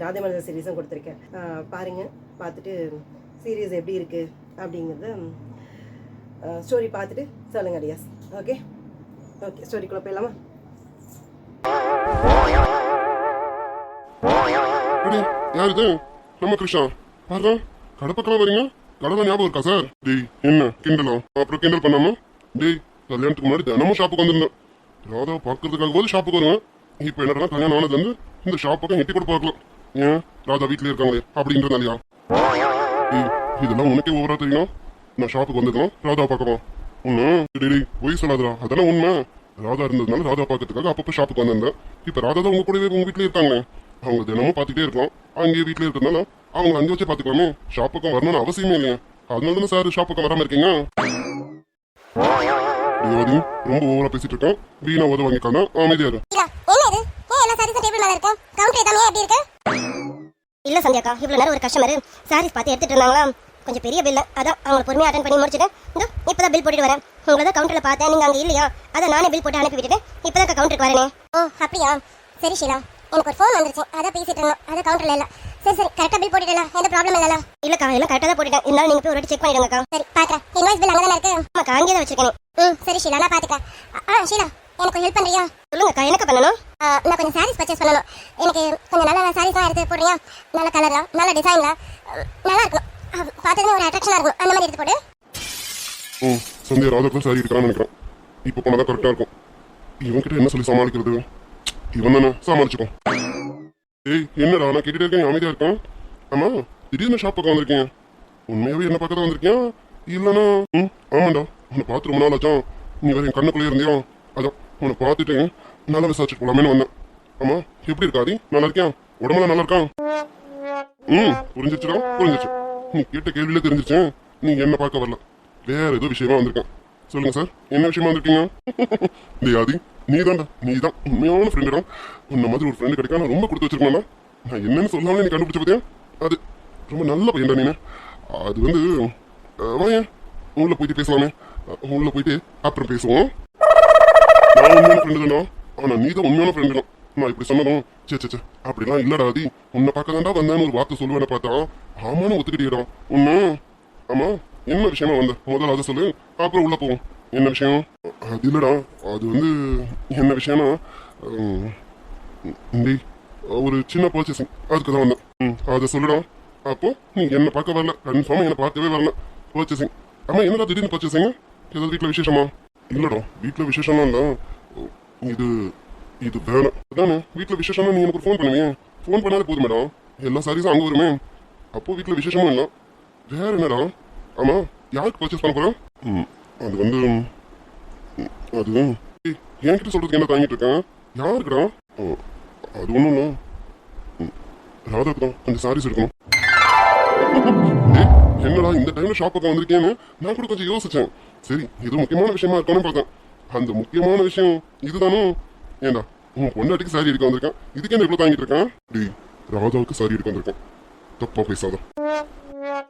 ராதேமலர் சீரீஸும் கொடுத்துருக்கேன். பாருங்கள், பார்த்துட்டு சீரீஸ் எப்படி இருக்குது அப்படிங்கிறத ஸ்டோரி பார்த்துட்டு சொல்லுங்கள் டியாஸ். ஓகே ஓகே, ஸ்டோரிக்குள்ளே போயிடலாமா? யார் இது? நம்ம கிருஷ்ணா பாரு, கடை பக்கம் வரீங்க. கடை ஞாபகம் இருக்கா சார்? டேய் என்ன கிண்டலாம்? அப்புறம் கிண்டல் பண்ணாம டேய், கல்யாணத்துக்கு முன்னாடி தினமும் ஷாப்புக்கு வந்திருந்தேன். ராதாவை பார்க்கறதுக்காக போது ஷாப்புக்கு வருவேன். இப்போ என்னடா கல்யாணம் ஆனது வந்து இந்த ஷாப் பக்கம் எட்டி கூட பார்க்கலாம். ஏன் ராதா வீட்டிலே இருக்காங்களே அப்படின்றதாலையா? டேய் இதெல்லாம் உனக்கே ஓவரா தெரியும். நான் ஷாப்புக்கு வந்திருக்கேன், ராதாவை பார்க்கலாம். டேய் பொய் சொல்லாதரா, அதெல்லாம் உண்மை. ராதா இருந்ததுனால ராதா பார்க்கறதுக்காக அப்பப்போ ஷாப்புக்கு வந்திருந்தேன். இப்போ ராதா தான் உங்க கூடவே உங்க வீட்டிலே இருக்காங்களே. அவங்க தினமும் பார்த்துட்டே இருக்கலாம். அங்கேயே வீட்டிலே இருக்கிறதுனால அவங்க அங்கே வச்சே பார்த்துக்கலாமே. ஷாப் பக்கம் வரணும்னு அவசியமே இல்லையா? அதனால தானே சார் ஷாப் பக்கம் வராமல் இருக்கீங்க. ரொம்ப ஓவரா பேசிட்டு இருக்கேன். வீணா உதவ வாங்கிக்காம அமைதியா இரு. இல்ல சந்தியாக்கா, இவ்வளவு நேரம் ஒரு கஸ்டமர் சாரீஸ் பார்த்து எடுத்துட்டு இருந்தாங்களா, கொஞ்சம் பெரிய பில். அதான் அவங்க பொறுமையா அட்டன் பண்ணி முடிச்சுட்டு இப்பதான் பில் போட்டுட்டு வரேன். உங்களை தான் கவுண்டர்ல பார்த்தேன், நீங்க அங்க இல்லையா? அதை நானே பில் போட்டு அனுப்பி விட்டுட்டு இப்பதான் கவுண்டருக்கு வரேனே. ஓ அப்படியா, சரி ஷீலா, எனக்கு ஒரு ஃபோன் வந்துருச்சு, அதான் பேசிட்டு இருந்தோம். அதை கவுண்டர்ல இல்ல. சரி சரி, கரெக்டா பில் போட்டுட்டேன், எந்த ப்ராப்ளம் இல்லல? இல்லக்கா, எல்லாம் கரெக்டா தான் போட்டுட்டேன். இருந்தாலும் நீங்க போய் ஒரு வாட்டி செக் பண்ணிடுங்கக்கா. சரி பாக்குறேன். இன்வாய்ஸ் பில் அங்கதானே இருக்கு? ஆமாக்கா, அங்கேயே தான் வச்சிருக்கேன். சரி ஷீலா, நான் பாத்துக்கிறேன். ஷீலா, எனக்கு ஹெல்ப் பண்றியா? சொல்லுங்கக்கா, எனக்கு பண்ணணும். நான் கொஞ்சம் சாரீஸ் பர்ச்சேஸ் பண்ணணும். எனக்கு கொஞ்சம் நல்ல சாரீஸ் தான் எடுத்து போடுறியா? நல்ல கலர்ல, நல்ல டிசைன்ல, நல்லா இருக்கும். பார்த்ததுமே ஒரு அட்ராக்ஷனா இருக்கும். அந்த மாதிரி எடுத்து போடு. சந்தியா ராதாக்கு சாரி இருக்கான்னு நினைக்கிறேன். இப்போ போனதான் கரெக்டா இருக்கும். இவன் கிட்ட என்ன சொல்லி சமாளிக்கிறது? இவன் தானே சமாளிச்சுக்கோ. ஏய் என்னடா, நான் கேட்டுட்டே இருக்கேன், அமைதியா இருக்கேன். ஆமா, திடீர்னு ஷாப் பக்கம் வந்திருக்கேன். உண்மையாவே என்ன பார்க்க தான் வந்திருக்கேன் இல்லைன்னா? ஆமாண்டா, உன்னை பார்த்து ரொம்ப நாள் ஆச்சான். நீ வேற என் கண்ணுக்குள்ளே இருந்தியா? அதான் உன்னை பார்த்துட்டு நல்லா விசாரிச்சுட்டு போலாமேன்னு வந்தேன். ஆமா, எப்படி இருக்காதி? நல்லா இருக்கியா? உடம்புல நல்லா இருக்கான்? புரிஞ்சிச்சுடா, புரிஞ்சிச்சு. நீ கேட்ட கேள்வியில தெரிஞ்சிச்சேன். நீ என்ன பார்க்க வரல, வேற ஏதோ விஷயமா வந்திருக்கேன். சொல்லுங்க சார், என்ன விஷயமா வந்திருக்கீங்க? டேய் ஆதி, நீ தான் உண்மையான ஃப்ரெண்டுடா. உன்ன மாதிரி ஒரு ஃப்ரெண்டு கிடைக்கா நான் ரொம்ப கொடுத்து வச்சிருக்கேன்டா. நான் என்னன்னு சொல்லாமலே நீ கண்டுபிடிச்ச பத்தியா? அது ரொம்ப நல்ல பையன்டா நீ. அது வந்து வாயன் உள்ள போயிட்டு பேசலாமே. உள்ள போயிட்டு அப்புறம் பேசுவோம். நான் உண்மையான ஃப்ரெண்டு தானா? ஆனா நீ தான் உண்மையான ஃப்ரெண்டு தான். நான் இப்படி சொன்னதும் சே அப்படிலாம் இல்லடா ஆதி, உன்னை பார்க்க தான்டா வந்தேன்னு ஒரு வார்த்தை சொல்லுவேன்னு பார்த்தா ஆமான்னு ஒத்துக்கிட்டீடா. உன்ன ஆமா, என்ன விஷயமா வந்த முதல்ல அதை சொல்லு, அப்புறம் உள்ள போவோம். என்ன விஷயம்? அது இல்லடா, அது வந்து என்ன விஷயம்னா ஒரு சின்ன பர்ச்சேசிங், அதுக்கு தான் வந்தேன். அதை சொல்லுடா. அப்போ நீ என்ன பார்க்க வரல, கன்ஃபார்மா என்ன பார்க்கவே வரல. பர்ச்சேசிங். ஆமா, என்னடா திடீர்னு பர்ச்சேசிங்? ஏதாவது வீட்டுல விசேஷமா? இல்லடா, வீட்டுல விசேஷம்லாம் இல்ல. இது வேலை அதானே. வீட்டுல விசேஷம்னா நீ எனக்கு ஃபோன் பண்ணுவீங்க. ஃபோன் பண்ணாலே போதும் மேடம், எல்லா சாரீஸும் அங்க வருமே. அப்போ வீட்டுல விசேஷமும் இல்லை. வேற என்னடா? ஆமா, யாருக்கு பர்ச்சேஸ் பண்ண போறேன்? அது வந்து அது என்கிட்ட சொல்றதுக்கு என்ன தாங்கிட்டு இருக்கேன்? யாருக்குடா? அது ஒண்ணும் இல்ல, ராதாக்கு தான் கொஞ்சம் சாரீஸ் எடுக்கணும். என்னடா இந்த டைம்ல ஷாப் பக்கம் வந்திருக்கேன்னு நான் கூட கொஞ்சம் யோசிச்சேன். சரி, இது முக்கியமான விஷயமா இருக்கணும்னு பார்த்தேன். அந்த முக்கியமான விஷயம் இதுதானோ? ஏண்டா, உன் பொண்டாட்டிக்கு சாரி எடுக்க வந்திருக்கேன், இதுக்கு என்ன இவ்வளவு தாங்கிட்டு இருக்கேன்? டேய், ராதாவுக்கு சாரி எடுக்க வந்திருக்கேன். தப்பா பேசாத.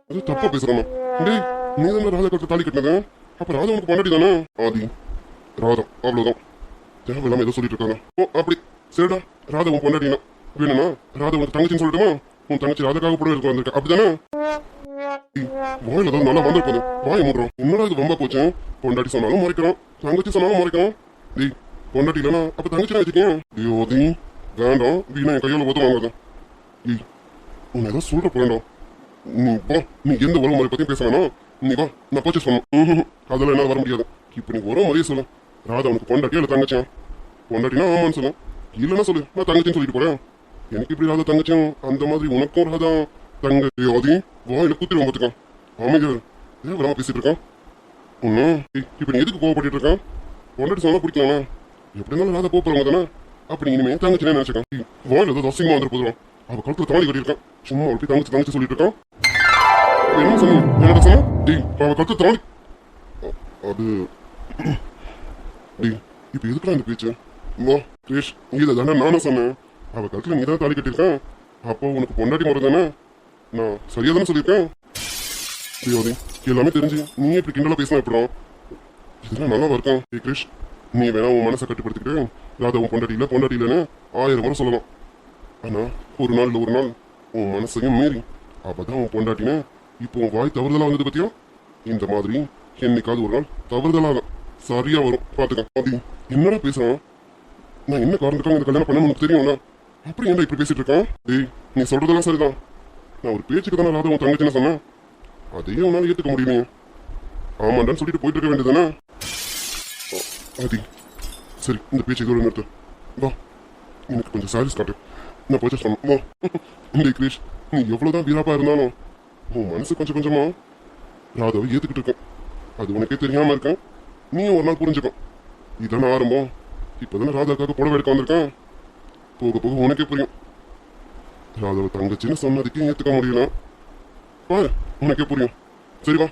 அது தப்பா பேசுறாமா? டேய், நீ தானே ராதா கழுத்து தாலி கட்டினது. அப்ப ராதா உனக்கு பொண்டாட்டி தானே? ஆதி, ராதா அவ்வளவுதான். தேவையில்லாம ஏதோ சொல்லிட்டு இருக்காங்க. ஓ அப்படி சரிடா, ராதா உன் பொண்டாட்டினா வேணுமா? ராதா உனக்கு தங்கச்சின்னு சொல்லட்டுமா? உன் தங்கச்சி ராதாக்காக கூட இருக்க வந்திருக்க, அப்படிதானே? வாயில ஏதாவது நல்லா வந்து போகுது, வாய மூடுறோம். என்னடா இது ரொம்ப போச்சு? பொண்டாட்டி சொன்னாலும் மறைக்கிறோம், தங்கச்சி சொன்னாலும் மறைக்கிறோம். டேய், பொண்டாட்டி இல்லைனா அப்ப தங்கச்சி தான் வச்சுக்கேன். ஐயோதி வேண்டாம், வீணா என் கையால உதவ வாங்காத. ஏய், உன்னை ஏதோ சொல்ற போறேன்டா. நீ வா, நீ எந்த உறவு முறை பத்தியும் பேச வேணாம். நீ வா, நான் பர்ச்சேஸ் பண்ணும். அதெல்லாம் என்னால வர முடியாது. இப்ப நீ உறவு முறையே சொல்லு. ராதா உனக்கு பொண்டாட்டியா இல்ல தங்கச்சியா? பொண்டாட்டினா ஆமான்னு சொல்லு, இல்லைன்னா சொல்லு நான் தங்கச்சின்னு சொல்லிட்டு போறேன். எனக்கு இப்படி ராதா தங்கச்சியும் அந்த மாதிரி உனக்கும் ராதா தங்கச்சி வாயில குத்திடுவோம் பார்த்துக்கான். அமைதியா ஏன் விடாம பேசிட்டு இருக்கான்? இப்ப நீ எதுக்கு கோவப்பட்டு இருக்கான்? பொண்டாட்டி சொன்னா பிடிக்கலாமா? எப்படி இருந்தாலும் ராதா போறவங்க தானே. அப்படி இனிமே தங்கச்சினே நினைச்சிருக்கான். வாயில ஏதோ அசிங்கமா வந்துட்டு போதும். அவ கழுத்துல தாலி கட்டியிருக்கான், சும்மா அப்படி தங்கச்சி சொல்லிட்டு இருக்கான். என்ன சொன்ன? என்னடா சொன்ன? டேய், அவ கழுத்துல தாலி. அது டேய், இப்ப எதுக்குலாம் இந்த பேச்சு? வா கிரேஷ், இதை தானே நானும் சொன்னேன். அவ கழுத்துல நீ தான் தாலி கட்டியிருக்கேன். அப்போ உனக்கு பொண்டாட்டி முறை தானே? நான் சரியா தானே சொல்லியிருக்கேன்? தேவாதி, எல்லாமே தெரிஞ்சு நீ இப்படி கிண்டலா பேசினா எப்படிடும்? இதெல்லாம் நல்லா இருக்கும். ஏ கிரேஷ், நீ வேணா உன் மனசை கட்டுப்படுத்திக்கிட்டு ராதா உன் பொண்டாட்டி இல்லைன்னு 1000 முறை சொல்லலாம். ஆனா ஒரு நாள்ல ஒரு நாள் உன் மனசையும் மீறி அவதான் உன் பொண்டாட்டின இப்போ உன் வாய் தவறுதலா வந்தது பத்தியா? இந்த மாதிரி என்னைக்காவது ஒரு நாள் தவறுதலாக சரியா வரும் பாத்துக்க. அது என்னடா பேசுறான்? நான் என்ன காரணத்துக்காக இந்த கல்யாணம் பண்ண உனக்கு தெரியும்ல, அப்புறம் என்ன இப்படி பேசிட்டு இருக்கான்? டேய், நீ சொல்றதெல்லாம் சரிதான். நான் ஒரு பேச்சுக்கு தானே ராதா உன் தங்கச்சின்னு சொன்னேன், அதையே உன்னால ஏத்துக்க முடியலையே. ஆமாண்டான்னு சொல்லிட்டு போயிட்டு இருக்க வேண்டியதானே? அது சரி, இந்த பேச்சு இதோட நிறுத்து. வா, எனக்கு கொஞ்சம் சாரீஸ் காட்டு, நான் பர்ச்சேஸ் பண்ணேன். வா. இந்த கிரீஷ், நீ எவ்வளவுதான் வீராப்பா இருந்தாலும் உன் மனசு கொஞ்சம் கொஞ்சமா ராதாவை ஏத்துக்கிட்டு இருக்கேன். அது உனக்கே தெரியாம இருக்கேன், நீயும் ஒரு நாள் புரிஞ்சுக்கும். இதானே ஆரம்பம். இப்பதானே ராதாக்காக புடவை எடுக்க வந்திருக்கேன். போக போக உனக்கே புரியும். ராதாவை தங்கச்சின்னு சொன்னதுக்கு ஏத்துக்க முடியல. பாரு, உனக்கே புரியும். சரி வா.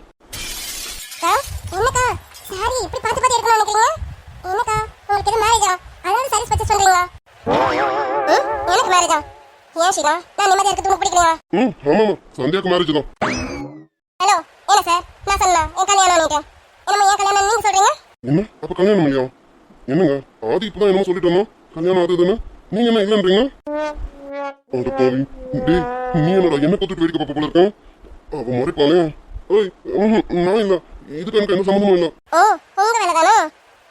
என்னக்கா சாரி இப்படி பார்த்து பார்த்து எடுக்கணும் நினைக்கிறீங்க? என்னக்கா உங்களுக்கு எது மேரேஜா? அதாவது சாரீஸ் பத்தி சொல்றீங்களா? எனக்கு மேரேஜா? ஏன் ஷீலா, நான் நிம்மதியா இருக்கிறது உங்களுக்கு பிடிக்கலையா? ஆமாமா, சந்தியாக்கு மேரேஜ் தான். ஹலோ, என்ன சார், நான் சொன்னா என் கல்யாணம் பண்ணிட்டேன். என்னம்மா என் கல்யாணம் நீங்க சொல்றீங்க? என்ன அப்ப கல்யாணம் இல்லையா? என்னங்க ஆதி இப்பதான் என்னமோ சொல்லிட்டு இருந்தோம் கல்யாணம் ஆகுதுன்னு, நீங்க என்ன இல்லன்றீங்க? அட பாவி, டேய் நீ என்னடா என்ன பார்த்துட்டு வேடிக்கை பார்ப்ப போல இருக்கேன். அவ முறைப்பாளே. ஓய், நான் இல்ல, இதுக்கு எனக்கு எந்த சம்மந்தமும் இல்ல. ஓ, உங்க வேலை தானா?